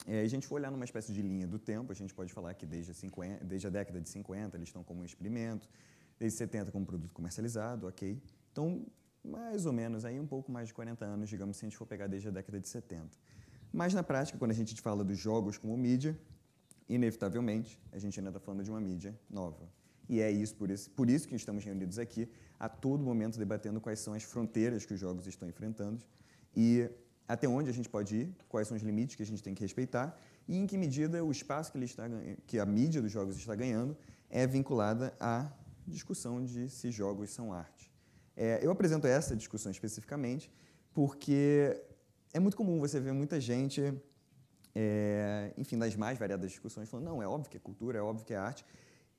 a gente for olhar numa espécie de linha do tempo, a gente pode falar que desde a década de 50 eles estão como um experimento, desde 70 como produto comercializado, ok? Então, mais ou menos, aí um pouco mais de 40 anos, digamos, se a gente for pegar desde a década de 70. Mas, na prática, quando a gente fala dos jogos como mídia, inevitavelmente, a gente ainda está falando de uma mídia nova. E é isso, por isso que estamos reunidos aqui, a todo momento debatendo quais são as fronteiras que os jogos estão enfrentando e até onde a gente pode ir, quais são os limites que a gente tem que respeitar e em que medida o espaço que a mídia dos jogos está ganhando é vinculada à discussão de se jogos são arte. Eu apresento essa discussão especificamente porque é muito comum você ver muita gente, enfim, nas mais variadas discussões, falando, não, é óbvio que é cultura, é óbvio que é arte,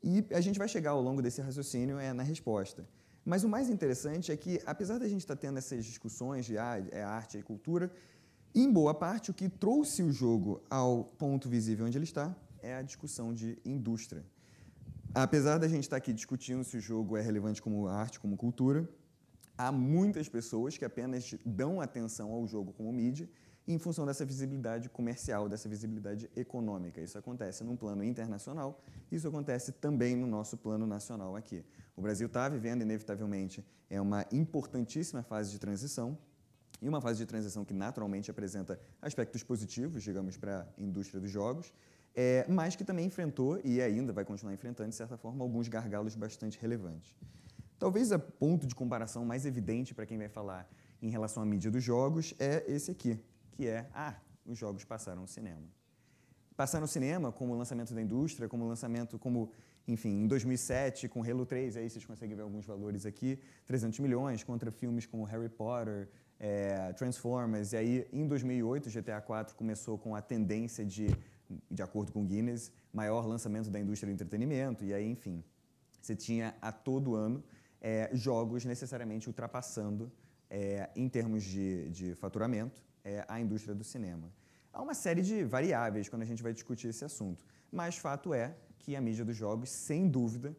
e a gente vai chegar ao longo desse raciocínio na resposta. Mas o mais interessante é que, apesar da gente estar tendo essas discussões de é arte, é cultura, em boa parte, o que trouxe o jogo ao ponto visível onde ele está é a discussão de indústria. Apesar da gente estar aqui discutindo se o jogo é relevante como arte, como cultura, há muitas pessoas que apenas dão atenção ao jogo como mídia em função dessa visibilidade comercial, dessa visibilidade econômica. Isso acontece num plano internacional, isso acontece também no nosso plano nacional aqui. O Brasil está vivendo, inevitavelmente, uma importantíssima fase de transição, e uma fase de transição que naturalmente apresenta aspectos positivos, digamos, para a indústria dos jogos, mas que também enfrentou, e ainda vai continuar enfrentando, de certa forma, alguns gargalos bastante relevantes. Talvez o ponto de comparação mais evidente para quem vai falar em relação à mídia dos jogos é esse aqui, que os jogos passaram ao cinema. Passaram ao cinema como lançamento da indústria, enfim, em 2007, com Halo 3, aí vocês conseguem ver alguns valores aqui, 300 milhões, contra filmes como Harry Potter, Transformers, e aí, em 2008, GTA 4 começou com a tendência de acordo com o Guinness, maior lançamento da indústria do entretenimento, e aí, enfim, você tinha a todo ano jogos necessariamente ultrapassando, em termos de faturamento, a indústria do cinema. Há uma série de variáveis quando a gente vai discutir esse assunto, mas fato é que a mídia dos jogos, sem dúvida,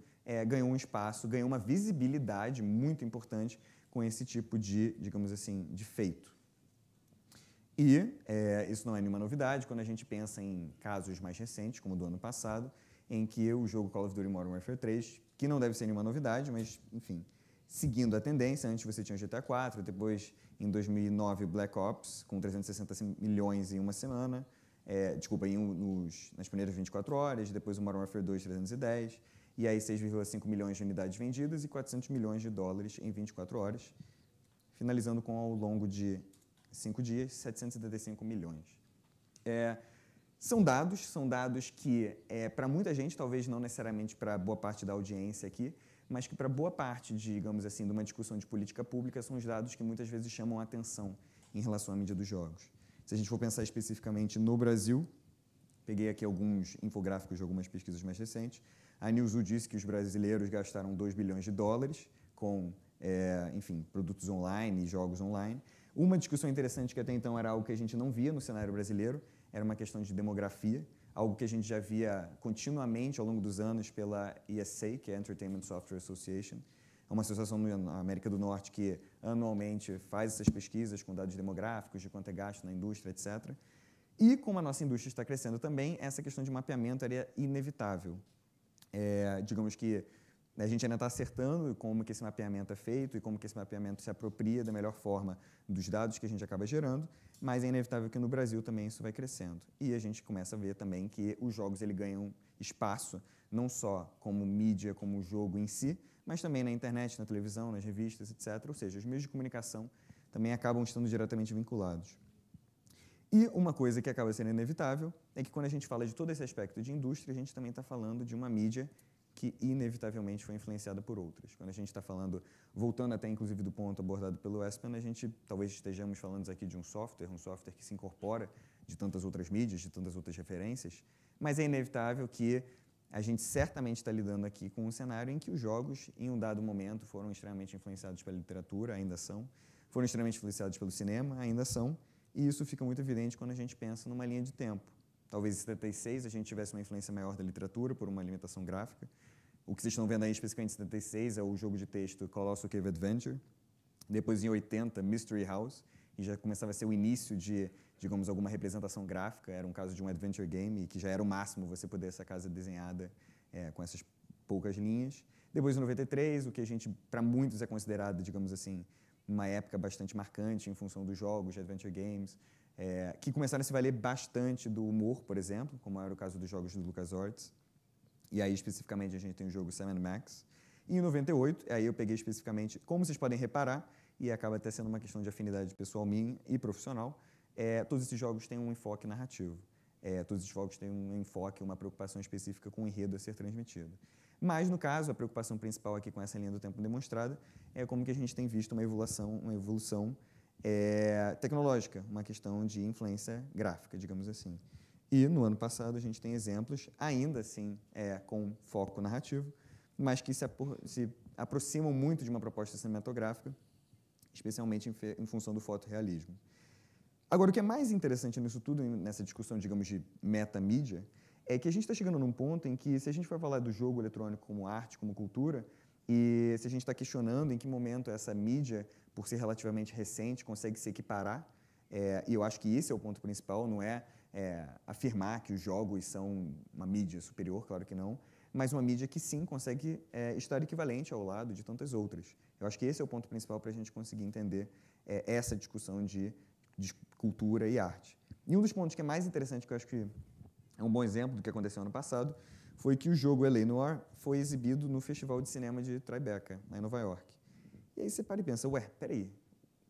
ganhou um espaço, ganhou uma visibilidade muito importante com esse tipo de, digamos assim, de feito. E isso não é nenhuma novidade quando a gente pensa em casos mais recentes, como o do ano passado, em que o jogo Call of Duty Modern Warfare 3, que não deve ser nenhuma novidade, mas, enfim, seguindo a tendência, antes você tinha o GTA 4, depois, em 2009, Black Ops, com 360 milhões em uma semana, nas primeiras 24 horas, depois o Modern Warfare 2, 310, e aí 6,5 milhões de unidades vendidas e 400 milhões de dólares em 24 horas, finalizando com, ao longo de 5 dias, 775 milhões. São dados que, para muita gente, talvez não necessariamente para boa parte da audiência aqui, mas que para boa parte, digamos assim, de uma discussão de política pública, são os dados que muitas vezes chamam a atenção em relação à mídia dos jogos. Se a gente for pensar especificamente no Brasil, peguei aqui alguns infográficos de algumas pesquisas mais recentes, a Newzoo disse que os brasileiros gastaram 2 bilhões de dólares com, enfim, produtos online e jogos online. Uma discussão interessante que até então era algo que a gente não via no cenário brasileiro, era uma questão de demografia, algo que a gente já via continuamente ao longo dos anos pela ESA, que é a Entertainment Software Association, é uma associação na América do Norte que anualmente faz essas pesquisas com dados demográficos, de quanto é gasto na indústria, etc. E como a nossa indústria está crescendo também, essa questão de mapeamento era inevitável. Digamos que a gente ainda está acertando como que esse mapeamento é feito e como que esse mapeamento se apropria da melhor forma dos dados que a gente acaba gerando, mas é inevitável que no Brasil também isso vai crescendo. E a gente começa a ver também que os jogos ganham espaço, não só como mídia, como jogo em si, mas também na internet, na televisão, nas revistas, etc. Ou seja, os meios de comunicação também acabam estando diretamente vinculados. E uma coisa que acaba sendo inevitável é que quando a gente fala de todo esse aspecto de indústria, a gente também está falando de uma mídia que inevitavelmente foi influenciada por outras. Quando a gente está falando, voltando até inclusive do ponto abordado pelo Espen, a gente talvez estejamos falando aqui de um software que se incorpora de tantas outras mídias, de tantas outras referências, mas é inevitável que a gente certamente está lidando aqui com um cenário em que os jogos, em um dado momento, foram extremamente influenciados pela literatura, ainda são, foram extremamente influenciados pelo cinema, ainda são, e isso fica muito evidente quando a gente pensa numa linha de tempo. Talvez em 76 a gente tivesse uma influência maior da literatura por uma limitação gráfica. O que vocês estão vendo aí especificamente em 76 é o jogo de texto Colossal Cave Adventure. Depois, em 80, Mystery House, e já começava a ser o início de, digamos, alguma representação gráfica. Era um caso de um adventure game, que já era o máximo você poder essa casa desenhada com essas poucas linhas. Depois, em 93, o que a gente, para muitos, é considerado, digamos assim, uma época bastante marcante em função dos jogos de adventure games, que começaram a se valer bastante do humor, por exemplo, como era o caso dos jogos do LucasArts. E aí, especificamente, a gente tem o jogo Sam & Max. E em 98, aí eu peguei especificamente, como vocês podem reparar, e acaba até sendo uma questão de afinidade pessoal minha e profissional, todos esses jogos têm um enfoque narrativo. Todos esses jogos têm um enfoque, uma preocupação específica com o enredo a ser transmitido. Mas, no caso, a preocupação principal aqui com essa linha do tempo demonstrada é como que a gente tem visto uma evolução tecnológica, uma questão de influência gráfica, digamos assim. E, no ano passado, a gente tem exemplos, ainda assim, com foco narrativo, mas que se aproximam muito de uma proposta cinematográfica, especialmente em função do fotorrealismo. Agora, o que é mais interessante nisso tudo, nessa discussão, digamos, de metamídia, é que a gente está chegando num ponto em que, se a gente for falar do jogo eletrônico como arte, como cultura, e se a gente está questionando em que momento essa mídia, por ser relativamente recente, consegue se equiparar, e eu acho que esse é o ponto principal, não é afirmar que os jogos são uma mídia superior, claro que não, mas uma mídia que sim consegue estar equivalente ao lado de tantas outras. Eu acho que esse é o ponto principal para a gente conseguir entender essa discussão de cultura e arte. E um dos pontos que é mais interessante, que eu acho que é um bom exemplo do que aconteceu ano passado, foi que o jogo L.A. Noire foi exibido no Festival de Cinema de Tribeca, lá em Nova York. E aí você para e pensa, peraí,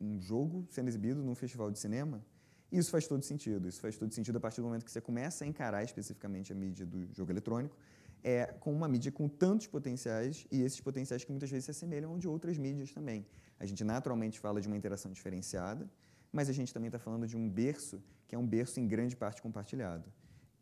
um jogo sendo exibido num festival de cinema? E isso faz todo sentido. Isso faz todo sentido a partir do momento que você começa a encarar especificamente a mídia do jogo eletrônico com uma mídia com tantos potenciais, e esses potenciais que muitas vezes se assemelham de outras mídias também. A gente naturalmente fala de uma interação diferenciada, mas a gente também está falando de um berço que é um berço em grande parte compartilhado.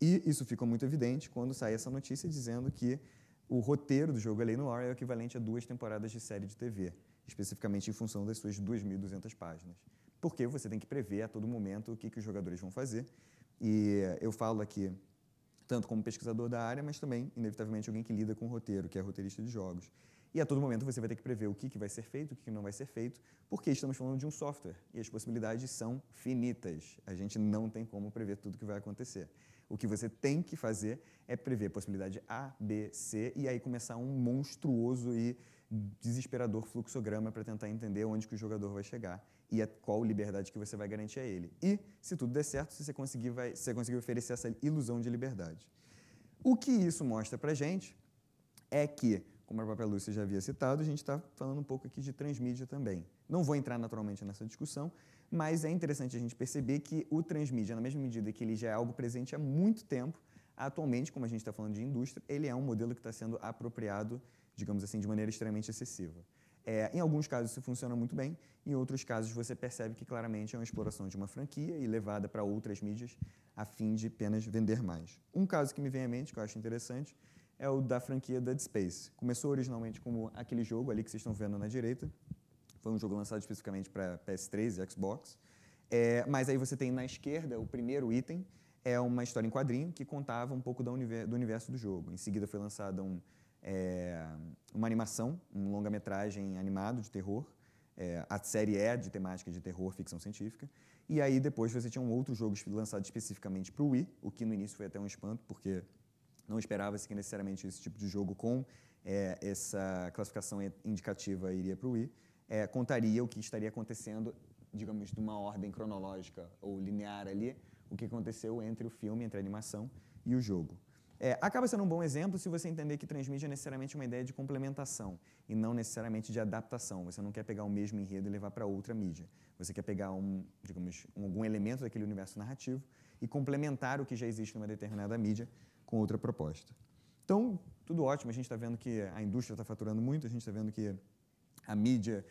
E isso ficou muito evidente quando sai essa notícia dizendo que o roteiro do jogo L.A. Noire é o equivalente a 2 temporadas de série de TV, especificamente em função das suas 2.200 páginas. Porque você tem que prever a todo momento o que os jogadores vão fazer. E eu falo aqui, tanto como pesquisador da área, mas também, inevitavelmente, alguém que lida com o roteiro, que é roteirista de jogos. E a todo momento você vai ter que prever o que vai ser feito, o que não vai ser feito, porque estamos falando de um software e as possibilidades são finitas. A gente não tem como prever tudo o que vai acontecer. O que você tem que fazer é prever possibilidade A, B, C e aí começar um monstruoso e desesperador fluxograma para tentar entender onde que o jogador vai chegar e qual liberdade que você vai garantir a ele. E, se tudo der certo, se você conseguir oferecer essa ilusão de liberdade. O que isso mostra para a gente é que, como a própria Lúcia já havia citado, a gente está falando um pouco aqui de transmídia também. Não vou entrar naturalmente nessa discussão, mas é interessante a gente perceber que o transmídia, na mesma medida que ele já é algo presente há muito tempo, atualmente, como a gente está falando de indústria, ele é um modelo que está sendo apropriado, digamos assim, de maneira extremamente excessiva. Em alguns casos isso funciona muito bem, em outros casos você percebe que claramente é uma exploração de uma franquia e levada para outras mídias a fim de apenas vender mais. Um caso que me vem à mente, que eu acho interessante, é o da franquia Dead Space. Começou originalmente como aquele jogo ali que vocês estão vendo na direita, foi um jogo lançado especificamente para PS3 e Xbox, mas aí você tem na esquerda o primeiro item, é uma história em quadrinho que contava um pouco do universo do jogo. Em seguida foi lançada uma animação, um longa-metragem animado de terror, a série é de temática de terror, ficção científica, e aí depois você tinha um outro jogo lançado especificamente para o Wii, o que no início foi até um espanto, porque não esperava-se que necessariamente esse tipo de jogo com essa classificação indicativa iria para o Wii, contaria o que estaria acontecendo, digamos, de uma ordem cronológica ou linear ali, o que aconteceu entre o filme, entre a animação e o jogo. Acaba sendo um bom exemplo se você entender que transmídia é necessariamente uma ideia de complementação e não necessariamente de adaptação. Você não quer pegar o mesmo enredo e levar para outra mídia. Você quer pegar algum elemento daquele universo narrativo e complementar o que já existe numa determinada mídia com outra proposta. Então, tudo ótimo. A gente está vendo que a indústria está faturando muito, a gente está vendo que a mídia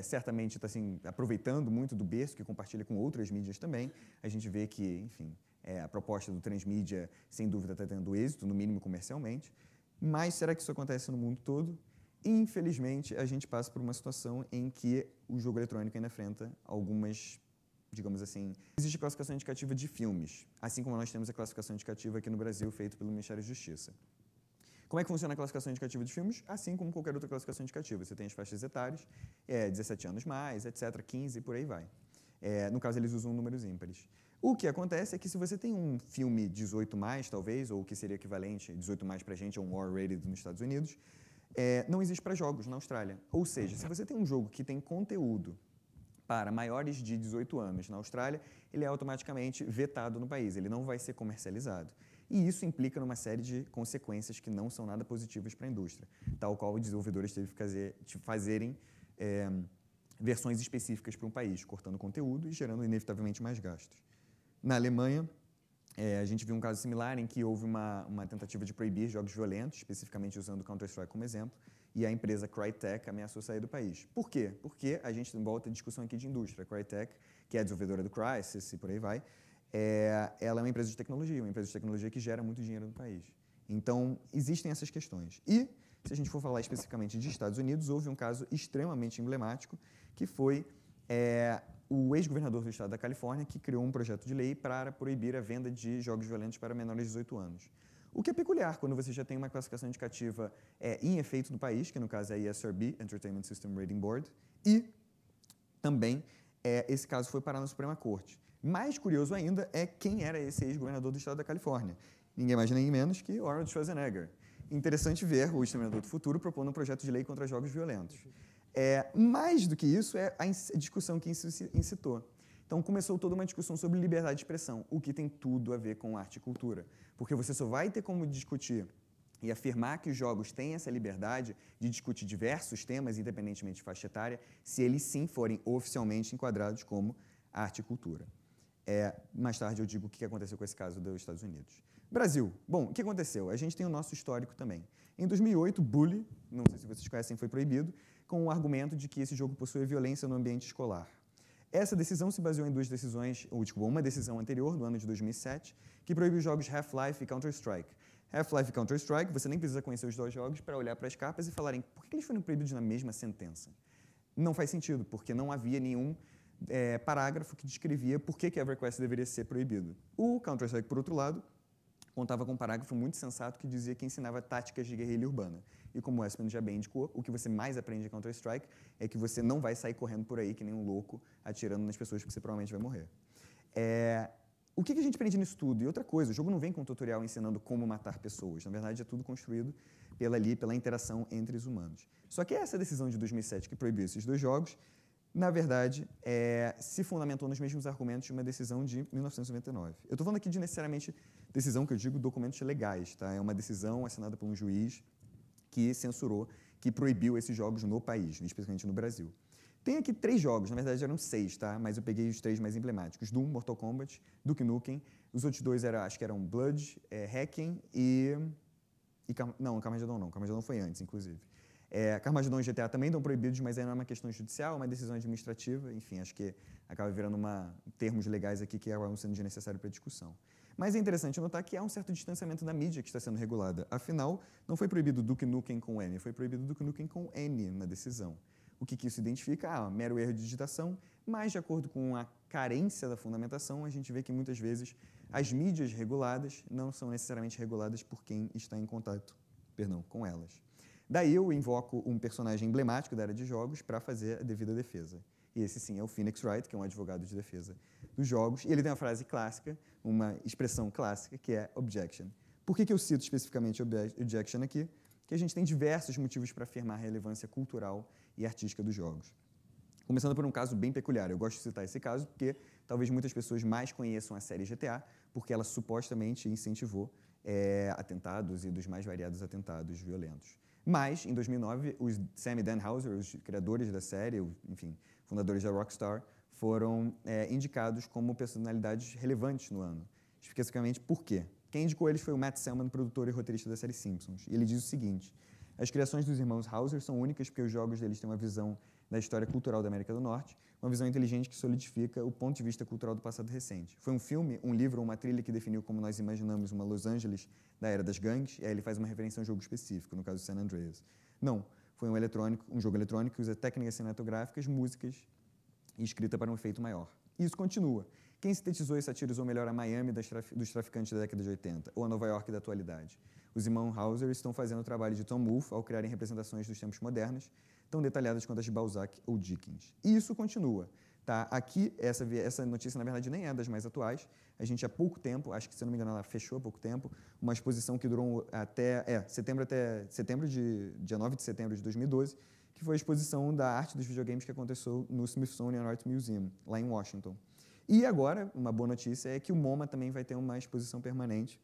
certamente está aproveitando muito do berço, que compartilha com outras mídias também. A gente vê que, enfim, a proposta do transmídia, sem dúvida, está tendo êxito, no mínimo comercialmente. Mas será que isso acontece no mundo todo? Infelizmente, a gente passa por uma situação em que o jogo eletrônico ainda enfrenta algumas, digamos assim... Existe classificação indicativa de filmes, assim como nós temos a classificação indicativa aqui no Brasil, feita pelo Ministério da Justiça. Como é que funciona a classificação indicativa de filmes? Assim como qualquer outra classificação indicativa. Você tem as faixas etárias, 17 anos mais, etc., 15 e por aí vai. No caso, eles usam números ímpares. O que acontece é que se você tem um filme 18 mais, talvez, ou o que seria equivalente, 18 mais pra gente, é um R-rated nos Estados Unidos, não existe para jogos na Austrália. Ou seja, se você tem um jogo que tem conteúdo para maiores de 18 anos na Austrália, ele é automaticamente vetado no país, ele não vai ser comercializado. E isso implica numa série de consequências que não são nada positivas para a indústria, tal qual os desenvolvedores teve que fazerem versões específicas para um país, cortando conteúdo e gerando inevitavelmente mais gastos. Na Alemanha, a gente viu um caso similar em que houve uma tentativa de proibir jogos violentos, especificamente usando Counter-Strike como exemplo, e a empresa Crytek ameaçou sair do país. Por quê? Porque a gente volta à discussão aqui de indústria. A Crytek, que é a desenvolvedora do Crysis e por aí vai, ela é uma empresa de tecnologia que gera muito dinheiro no país. Então, existem essas questões. E, se a gente for falar especificamente de Estados Unidos, houve um caso extremamente emblemático, que foi o ex-governador do estado da Califórnia, que criou um projeto de lei para proibir a venda de jogos violentos para menores de 18 anos. O que é peculiar quando você já tem uma classificação indicativa em efeito no país, que no caso é a ESRB, Entertainment System Rating Board, e também esse caso foi parar na Suprema Corte. Mais curioso ainda é quem era esse ex-governador do estado da Califórnia. Ninguém mais nem menos que Arnold Schwarzenegger. Interessante ver o Exterminador do Futuro propondo um projeto de lei contra jogos violentos. Mais do que isso é a discussão que isso incitou. Então, começou toda uma discussão sobre liberdade de expressão, o que tem tudo a ver com arte e cultura. Porque você só vai ter como discutir e afirmar que os jogos têm essa liberdade de discutir diversos temas, independentemente de faixa etária, se eles sim forem oficialmente enquadrados como arte e cultura. Mais tarde eu digo o que aconteceu com esse caso dos Estados Unidos. Brasil. Bom, o que aconteceu? A gente tem o nosso histórico também. Em 2008, Bully, não sei se vocês conhecem, foi proibido, com o argumento de que esse jogo possui violência no ambiente escolar. Essa decisão se baseou em duas decisões, uma decisão anterior, do ano de 2007, que proibiu os jogos Half-Life e Counter-Strike. Half-Life e Counter-Strike, você nem precisa conhecer os dois jogos para olhar para as capas e falarem por que eles foram proibidos na mesma sentença. Não faz sentido, porque não havia nenhum parágrafo que descrevia por que EverQuest deveria ser proibido. O Counter-Strike, por outro lado, contava com um parágrafo muito sensato que dizia que ensinava táticas de guerrilha urbana. E como o Espen já bem indicou, o que você mais aprende em Counter-Strike é que você não vai sair correndo por aí que nem um louco, atirando nas pessoas, porque você provavelmente vai morrer. O que a gente aprende nisso tudo? E outra coisa, o jogo não vem com um tutorial ensinando como matar pessoas. Na verdade, é tudo construído pela interação entre os humanos. Só que essa decisão de 2007 que proibiu esses dois jogos, na verdade, se fundamentou nos mesmos argumentos de uma decisão de 1999. Eu estou falando aqui de necessariamente decisão que eu digo documentos legais, tá? É uma decisão assinada por um juiz que censurou, que proibiu esses jogos no país, especialmente no Brasil. Tem aqui 3 jogos, na verdade eram 6, tá? Mas eu peguei os 3 mais emblemáticos. Doom, Mortal Kombat, Duke Nukem. Os outros 2 acho que eram Blood, Hacking não, Carmageddon não. Carmageddon foi antes, inclusive. Carmageddon e GTA também estão proibidos, mas aí não é uma questão judicial, é uma decisão administrativa. Enfim, acho que acaba virando termos legais aqui que acabam sendo desnecessários para a discussão. Mas é interessante notar que há um certo distanciamento da mídia que está sendo regulada. Afinal, não foi proibido Duke Nukem com M, foi proibido Duke Nukem com N na decisão. O que isso identifica? Mero erro de digitação, mas de acordo com a carência da fundamentação, a gente vê que muitas vezes as mídias reguladas não são necessariamente reguladas por quem está em contato, com elas. Daí eu invoco um personagem emblemático da área de jogos para fazer a devida defesa. E esse sim é o Phoenix Wright, que é um advogado de defesa dos jogos. E ele tem uma frase clássica, uma expressão clássica, que é objection. Por que eu cito especificamente objection aqui? Que a gente tem diversos motivos para afirmar a relevância cultural e artística dos jogos. Começando por um caso bem peculiar. Eu gosto de citar esse caso porque talvez muitas pessoas mais conheçam a série GTA, porque ela supostamente incentivou atentados e dos mais variados atentados violentos. Mas, em 2009, os Sam e Dan Houser, os criadores da série, enfim, fundadores da Rockstar, foram indicados como personalidades relevantes no ano. Especificamente por quê? Quem indicou eles foi o Matt Selman, produtor e roteirista da série Simpsons. E ele diz o seguinte: as criações dos irmãos Houser são únicas porque os jogos deles têm uma visão da história cultural da América do Norte, uma visão inteligente que solidifica o ponto de vista cultural do passado recente. Foi um filme, um livro ou uma trilha que definiu como nós imaginamos uma Los Angeles da era das gangues, e aí ele faz uma referência a um jogo específico, no caso San Andreas. Não, foi um jogo eletrônico que usa técnicas cinematográficas, músicas e escrita para um efeito maior. E isso continua. Quem sintetizou e satirizou melhor a Miami dos traficantes da década de 80 ou a Nova York da atualidade? Os irmãos Houser estão fazendo o trabalho de Tom Wolfe ao criarem representações dos tempos modernos, tão detalhadas quanto as de Balzac ou Dickens. E isso continua. Tá? Aqui, essa notícia, na verdade, nem é das mais atuais. A gente, há pouco tempo, acho que, se não me engano, ela fechou há pouco tempo, uma exposição que durou dia 9 de setembro de 2012, que foi a exposição da arte dos videogames que aconteceu no Smithsonian Art Museum, lá em Washington. E agora, uma boa notícia é que o MoMA também vai ter uma exposição permanente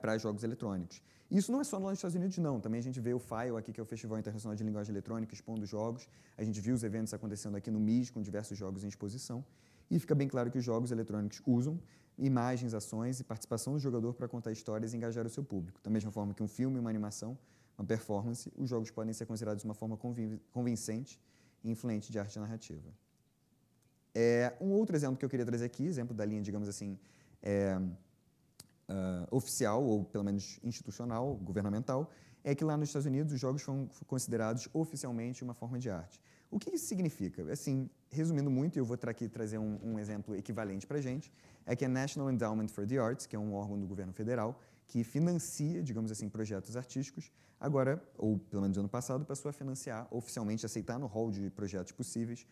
para jogos eletrônicos. Isso não é só nos Estados Unidos, não. Também a gente vê o FILE aqui, que é o Festival Internacional de Linguagem Eletrônica, expondo jogos. A gente viu os eventos acontecendo aqui no MIS, com diversos jogos em exposição. E fica bem claro que os jogos eletrônicos usam imagens, ações e participação do jogador para contar histórias e engajar o seu público. Da mesma forma que um filme e uma animação uma performance, os jogos podem ser considerados uma forma convincente e influente de arte narrativa. Um outro exemplo que eu queria trazer aqui, exemplo da linha, digamos assim, oficial, ou pelo menos institucional, governamental, é que lá nos Estados Unidos os jogos foram considerados oficialmente uma forma de arte. O que isso significa? Assim, resumindo muito, e eu vou aqui trazer um exemplo equivalente para a gente, é que a National Endowment for the Arts, que é um órgão do governo federal, que financia, digamos assim, projetos artísticos, agora, ou pelo menos ano passado, passou a financiar, oficialmente, aceitar no hall de projetos possíveis,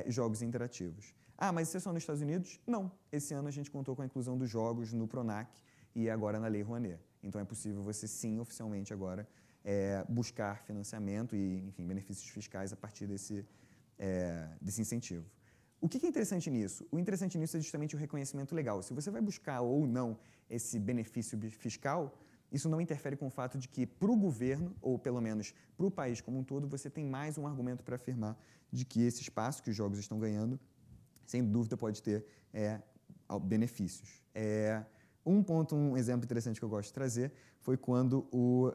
jogos interativos. Ah, mas isso é só nos Estados Unidos? Não. Esse ano a gente contou com a inclusão dos jogos no PRONAC e agora na Lei Rouanet. Então é possível você, sim, oficialmente agora, buscar financiamento e, enfim, benefícios fiscais a partir desse incentivo. O que é interessante nisso? O interessante nisso é justamente o reconhecimento legal. Se você vai buscar ou não esse benefício fiscal, isso não interfere com o fato de que, para o governo, ou pelo menos para o país como um todo, você tem mais um argumento para afirmar de que esse espaço que os jogos estão ganhando, sem dúvida, pode ter benefícios. Um exemplo interessante que eu gosto de trazer foi quando o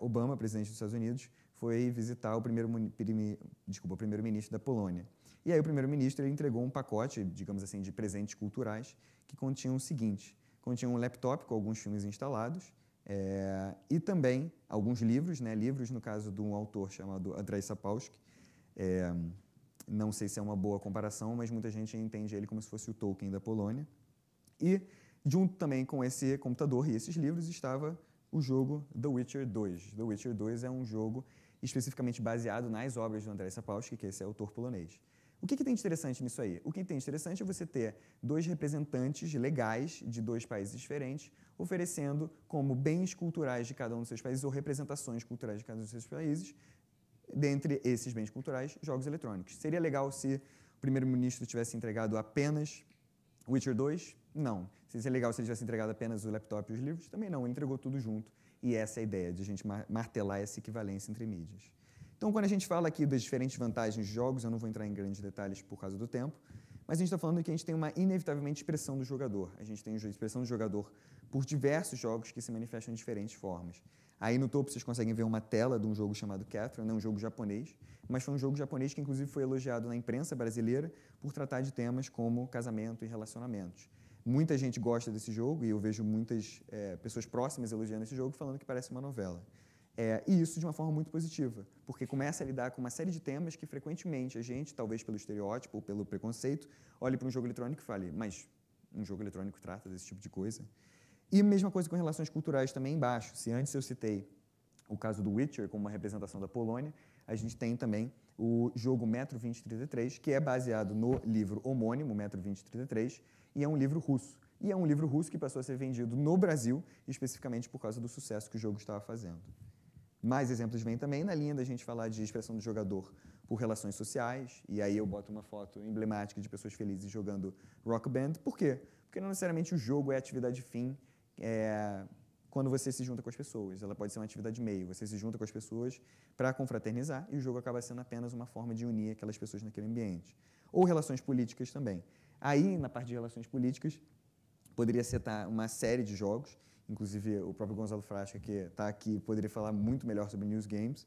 Obama, presidente dos Estados Unidos, foi visitar o primeiro-ministro da Polônia. E aí o primeiro-ministro entregou um pacote, digamos assim, de presentes culturais que continham o seguinte: continha um laptop com alguns filmes instalados e também alguns livros, livros no caso de um autor chamado Andrzej Sapkowski. Não sei se é uma boa comparação, mas muita gente entende ele como se fosse o Tolkien da Polônia. E junto também com esse computador e esses livros estava o jogo The Witcher 2. The Witcher 2 é um jogo especificamente baseado nas obras do Andrzej Sapkowski, que é esse autor polonês. O que tem de interessante nisso aí? O que tem de interessante é você ter dois representantes legais de dois países diferentes oferecendo como bens culturais de cada um dos seus países ou representações culturais de cada um dos seus países, dentre esses bens culturais, jogos eletrônicos. Seria legal se o primeiro-ministro tivesse entregado apenas Witcher 2? Não. Seria legal se ele tivesse entregado apenas o laptop e os livros? Também não. Ele entregou tudo junto. E essa é a ideia, de a gente martelar essa equivalência entre mídias. Então, quando a gente fala aqui das diferentes vantagens de jogos, eu não vou entrar em grandes detalhes por causa do tempo, mas a gente está falando que a gente tem uma inevitavelmente expressão do jogador. A gente tem a expressão do jogador por diversos jogos que se manifestam de diferentes formas. Aí no topo vocês conseguem ver uma tela de um jogo chamado Catherine, um jogo japonês, mas foi um jogo japonês que inclusive foi elogiado na imprensa brasileira por tratar de temas como casamento e relacionamentos. Muita gente gosta desse jogo e eu vejo muitas pessoas próximas elogiando esse jogo falando que parece uma novela. E isso de uma forma muito positiva, porque começa a lidar com uma série de temas que frequentemente a gente, talvez pelo estereótipo ou pelo preconceito, olhe para um jogo eletrônico e fale, mas um jogo eletrônico trata desse tipo de coisa? E a mesma coisa com relações culturais também embaixo. Se antes eu citei o caso do Witcher como uma representação da Polônia, a gente tem também o jogo Metro 2033, que é baseado no livro homônimo, Metro 2033, e é um livro russo. E é um livro russo que passou a ser vendido no Brasil, especificamente por causa do sucesso que o jogo estava fazendo. Mais exemplos vêm também na linha da gente falar de expressão do jogador por relações sociais, e aí eu boto uma foto emblemática de pessoas felizes jogando Rock Band. Por quê? Porque não necessariamente o jogo é a atividade fim quando você se junta com as pessoas. Ela pode ser uma atividade meio. Você se junta com as pessoas para confraternizar e o jogo acaba sendo apenas uma forma de unir aquelas pessoas naquele ambiente. Ou relações políticas também. Aí, na parte de relações políticas, poderia citar uma série de jogos, inclusive o próprio Gonzalo Frasca, que está aqui, poderia falar muito melhor sobre News Games,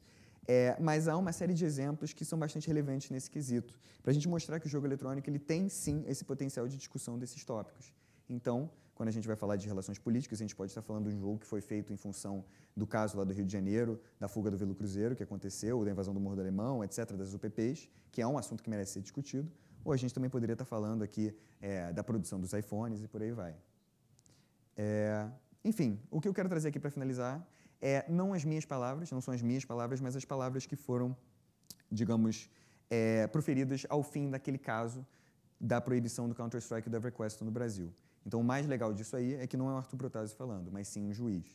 mas há uma série de exemplos que são bastante relevantes nesse quesito, para a gente mostrar que o jogo eletrônico ele tem, sim, esse potencial de discussão desses tópicos. Então, quando a gente vai falar de relações políticas, a gente pode estar falando de um jogo que foi feito em função do caso lá do Rio de Janeiro, da fuga do Velo Cruzeiro, que aconteceu, da invasão do Morro do Alemão, etc., das UPPs, que é um assunto que merece ser discutido, ou a gente também poderia estar falando aqui da produção dos iPhones e por aí vai. Enfim, o que eu quero trazer aqui para finalizar não as minhas palavras, não são as minhas palavras, mas as palavras que foram, digamos, proferidas ao fim daquele caso da proibição do Counter-Strike e do EverQuest no Brasil. Então, o mais legal disso aí é que não é o Arthur Protásio falando, mas sim um juiz.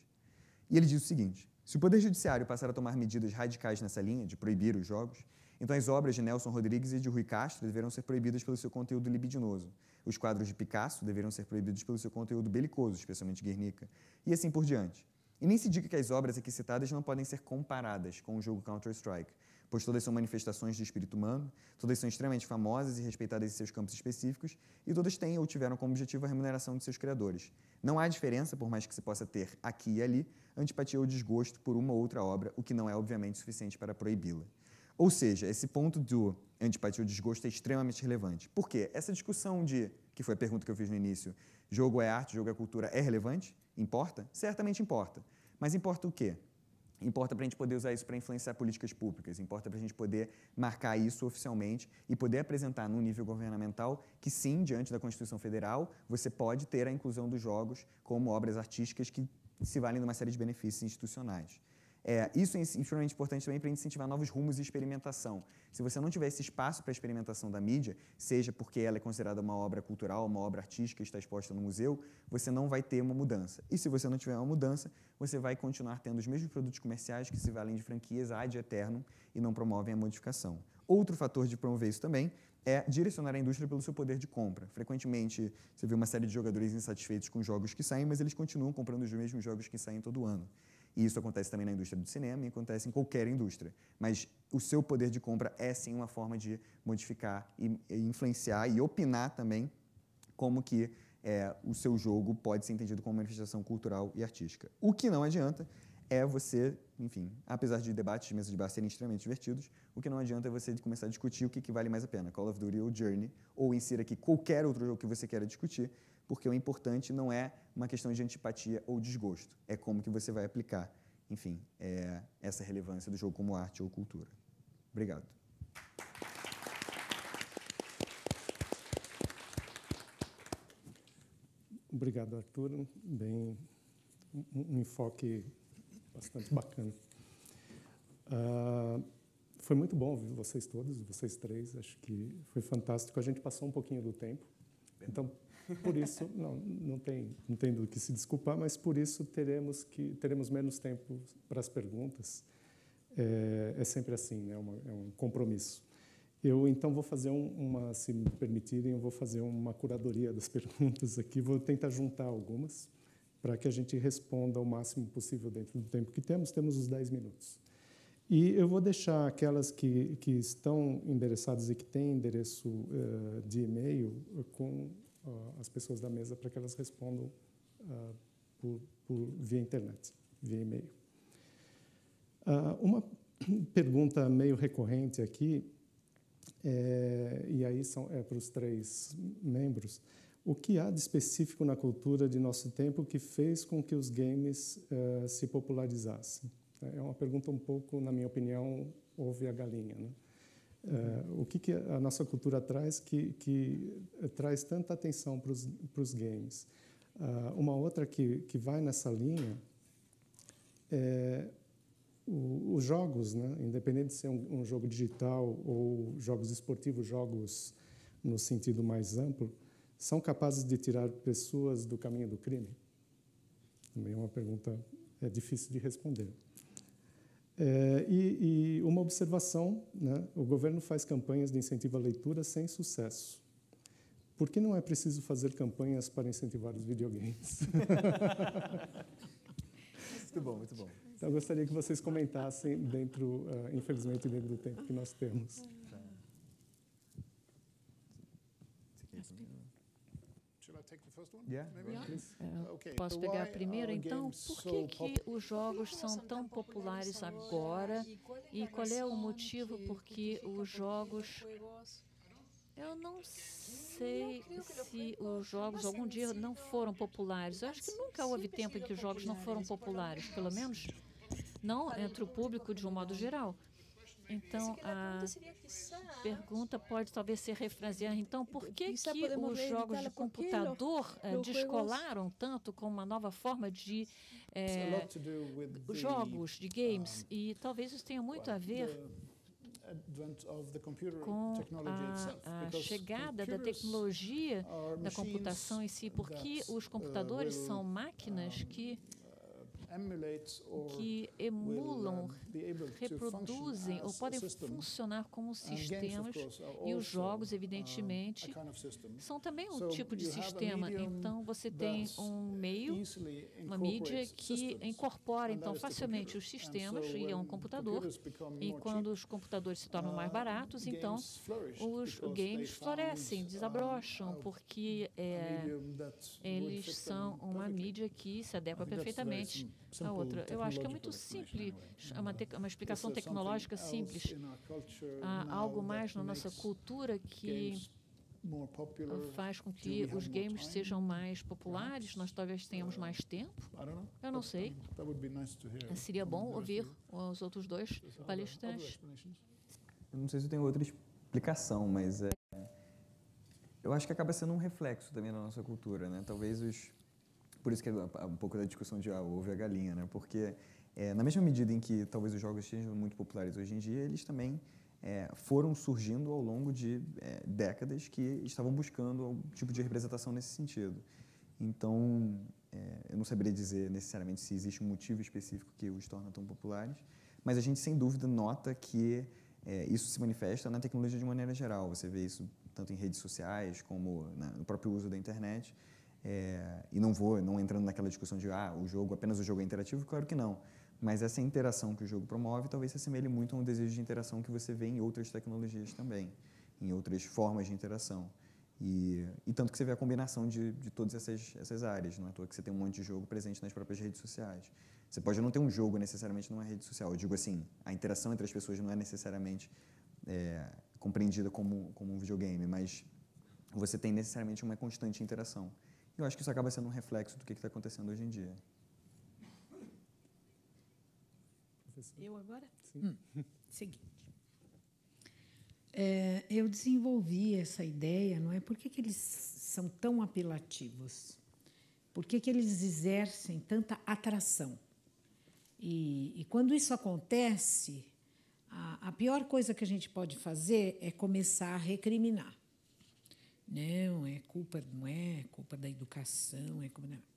E ele diz o seguinte: se o Poder Judiciário passar a tomar medidas radicais nessa linha, de proibir os jogos, então as obras de Nelson Rodrigues e de Rui Castro deverão ser proibidas pelo seu conteúdo libidinoso. Os quadros de Picasso deverão ser proibidos pelo seu conteúdo belicoso, especialmente Guernica, e assim por diante. E nem se diga que as obras aqui citadas não podem ser comparadas com o jogo Counter-Strike, pois todas são manifestações do espírito humano, todas são extremamente famosas e respeitadas em seus campos específicos, e todas têm ou tiveram como objetivo a remuneração de seus criadores. Não há diferença, por mais que se possa ter aqui e ali, antipatia ou desgosto por uma ou outra obra, o que não é, obviamente, suficiente para proibi-la. Ou seja, esse ponto do antipatia ou desgosto é extremamente relevante. Por quê? Essa discussão que foi a pergunta que eu fiz no início, jogo é arte, jogo é cultura, é relevante? Importa? Certamente importa. Mas importa o quê? Importa para a gente poder usar isso para influenciar políticas públicas, importa para a gente poder marcar isso oficialmente e poder apresentar no nível governamental que sim, diante da Constituição Federal, você pode ter a inclusão dos jogos como obras artísticas que se valem de uma série de benefícios institucionais. Isso é extremamente importante também para incentivar novos rumos e experimentação. Se você não tiver esse espaço para a experimentação da mídia, seja porque ela é considerada uma obra cultural, uma obra artística e está exposta no museu, você não vai ter uma mudança. E se você não tiver uma mudança, você vai continuar tendo os mesmos produtos comerciais que se valem de franquias ad eternum e não promovem a modificação. Outro fator de promover isso também é direcionar a indústria pelo seu poder de compra. Frequentemente, você vê uma série de jogadores insatisfeitos com jogos que saem, mas eles continuam comprando os mesmos jogos que saem todo ano. E isso acontece também na indústria do cinema e acontece em qualquer indústria. Mas o seu poder de compra é, sim, uma forma de modificar e influenciar e opinar também como que o seu jogo pode ser entendido como manifestação cultural e artística. O que não adianta é você, enfim, apesar de debates de mesa de bar serem extremamente divertidos, o que não adianta é você começar a discutir o que vale mais a pena, Call of Duty ou Journey, ou insira aqui qualquer outro jogo que você queira discutir, porque o importante não é uma questão de antipatia ou desgosto, é como que você vai aplicar, enfim, essa relevância do jogo como arte ou cultura. Obrigado. Obrigado, Arthur. Bem, um enfoque bastante bacana. Foi muito bom ouvir vocês todos, vocês três, acho que foi fantástico. A gente passou um pouquinho do tempo, então, por isso, não tem do que se desculpar, mas por isso teremos menos tempo para as perguntas. É sempre assim, né? É um compromisso. Eu, então, vou fazer se me permitirem, eu vou fazer uma curadoria das perguntas aqui, vou tentar juntar algumas para que a gente responda o máximo possível dentro do tempo que temos. Temos os 10 minutos. E eu vou deixar aquelas que estão endereçadas e que têm endereço de e-mail com as pessoas da mesa para que elas respondam via internet, via e-mail. Uma pergunta meio recorrente aqui, e aí para os três membros, o que há de específico na cultura de nosso tempo que fez com que os games se popularizassem? É uma pergunta um pouco, na minha opinião, ovo e a galinha, né? O que a nossa cultura traz que traz tanta atenção para os games? Uma outra que vai nessa linha é os jogos, né? Independente de ser um jogo digital ou jogos esportivos, jogos no sentido mais amplo, são capazes de tirar pessoas do caminho do crime? Também é uma pergunta difícil de responder. E uma observação, né? O governo faz campanhas de incentivo à leitura sem sucesso. Por que não é preciso fazer campanhas para incentivar os videogames? Muito bom, muito bom. Então, eu gostaria que vocês comentassem infelizmente, dentro do tempo que nós temos. Posso pegar a primeira, então? Por que os jogos são tão populares agora? E qual é o motivo por que os jogos... Eu não sei se os jogos algum dia não foram populares. Eu acho que nunca houve tempo em que os jogos não foram populares, pelo menos não entre o público de um modo geral. Então, a pergunta pode talvez ser refraseada. Então, por que os jogos de computador descolaram tanto com uma nova forma de jogos, de games? E talvez isso tenha muito a ver com a chegada da tecnologia da computação em si, porque os computadores são máquinas que que emulam, reproduzem ou podem funcionar como sistemas, e os jogos, evidentemente, são também um tipo de sistema. Então, você tem um meio, uma mídia que incorpora, então, facilmente os sistemas e é um computador, e quando os computadores se tornam mais baratos, então, os games florescem, desabrocham, porque eles são uma mídia que se adequa perfeitamente à outra. Eu acho que é muito simples, uma explicação tecnológica simples. Há algo mais na nossa cultura que faz com que os games sejam mais populares, nós talvez tenhamos mais tempo. Eu não sei. Seria bom ouvir os outros dois palestrantes. Eu não sei se eu tenho outra explicação, mas eu acho que acaba sendo um reflexo também da nossa cultura, né? Talvez por isso que é um pouco da discussão de o ovo e a galinha, né? Porque na mesma medida em que talvez os jogos sejam muito populares hoje em dia, eles também foram surgindo ao longo de décadas que estavam buscando algum tipo de representação nesse sentido. Então, eu não saberia dizer necessariamente se existe um motivo específico que os torna tão populares, mas a gente, sem dúvida, nota que isso se manifesta na tecnologia de maneira geral. Você vê isso tanto em redes sociais como no próprio uso da internet. E não entrando naquela discussão de apenas o jogo é interativo, claro que não. Mas essa interação que o jogo promove talvez se assemelhe muito a um desejo de interação que você vê em outras tecnologias também, em outras formas de interação. E tanto que você vê a combinação de todas essas áreas. Não é à toa que você tem um monte de jogo presente nas próprias redes sociais. Você pode não ter um jogo necessariamente numa rede social. Eu digo assim, a interação entre as pessoas não é necessariamente compreendida como um videogame, mas você tem necessariamente uma constante interação. E eu acho que isso acaba sendo um reflexo do que está acontecendo hoje em dia. Eu agora? Sim. Seguinte. Eu desenvolvi essa ideia, não é? Por que eles são tão apelativos? Por que eles exercem tanta atração? E quando isso acontece, a pior coisa que a gente pode fazer é começar a recriminar. Não é culpa da educação,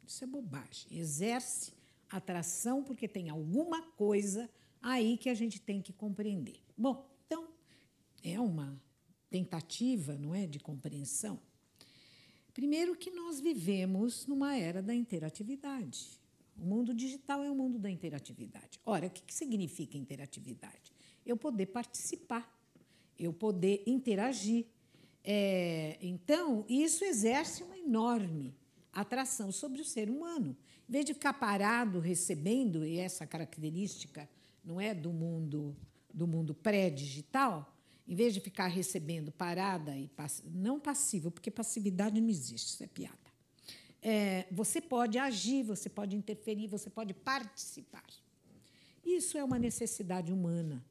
isso é bobagem. Exerce atração porque tem alguma coisa aí que a gente tem que compreender. Bom, então, é uma tentativa, não é, de compreensão. Primeiro que nós vivemos numa era da interatividade. O mundo digital é o mundo da interatividade. Ora, o que significa interatividade? Eu poder participar, eu poder interagir. Então, isso exerce uma enorme atração sobre o ser humano. Em vez de ficar parado recebendo, e essa característica não é do mundo pré-digital, em vez de ficar recebendo parada e não passivo, porque passividade não existe, isso é piada. Você pode agir, você pode interferir, você pode participar. Isso é uma necessidade humana.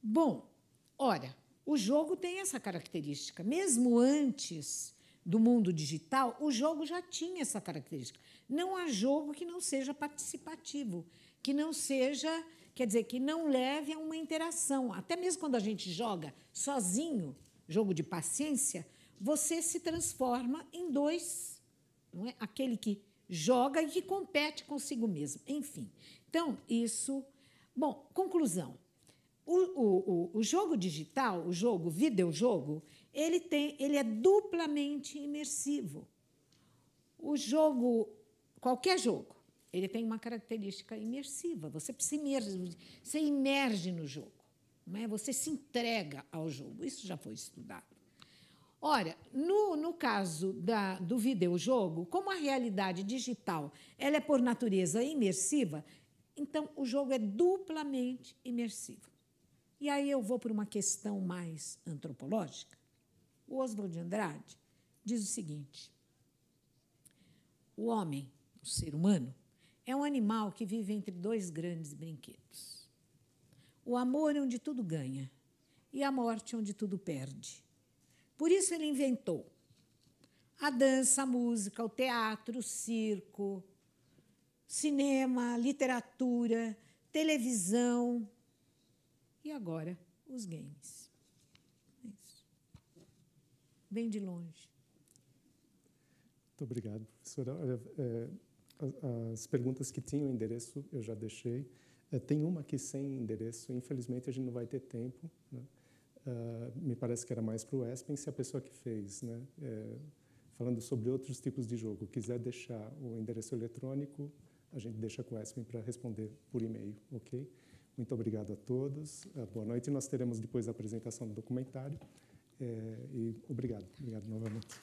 Bom, ora, o jogo tem essa característica. Mesmo antes do mundo digital, o jogo já tinha essa característica. Não há jogo que não seja participativo, que não seja, quer dizer, que não leve a uma interação. Até mesmo quando a gente joga sozinho, jogo de paciência, você se transforma em dois, não é? Aquele que joga e que compete consigo mesmo. Enfim, então, isso... Bom, conclusão. O jogo digital, o videojogo, ele é duplamente imersivo. O jogo, qualquer jogo, ele tem uma característica imersiva. Você se imerge no jogo, não é? Você se entrega ao jogo. Isso já foi estudado. Ora, no caso do videojogo, como a realidade digital ela é, por natureza, imersiva, então o jogo é duplamente imersivo. E aí eu vou para uma questão mais antropológica. O Oswald de Andrade diz o seguinte: o homem, o ser humano, é um animal que vive entre dois grandes brinquedos. O amor é onde tudo ganha e a morte é onde tudo perde. Por isso ele inventou a dança, a música, o teatro, o circo, cinema, literatura, televisão e agora os games. É isso. Bem de longe. Muito obrigado, professora. As perguntas que tinham endereço eu já deixei. Tem uma aqui sem endereço, infelizmente a gente não vai ter tempo, né? Me parece que era mais para o Espen, se a pessoa que fez, né, falando sobre outros tipos de jogo, quiser deixar o endereço eletrônico, a gente deixa com o Espen para responder por e-mail, ok? Muito obrigado a todos, boa noite. Nós teremos depois a apresentação do documentário, e obrigado novamente.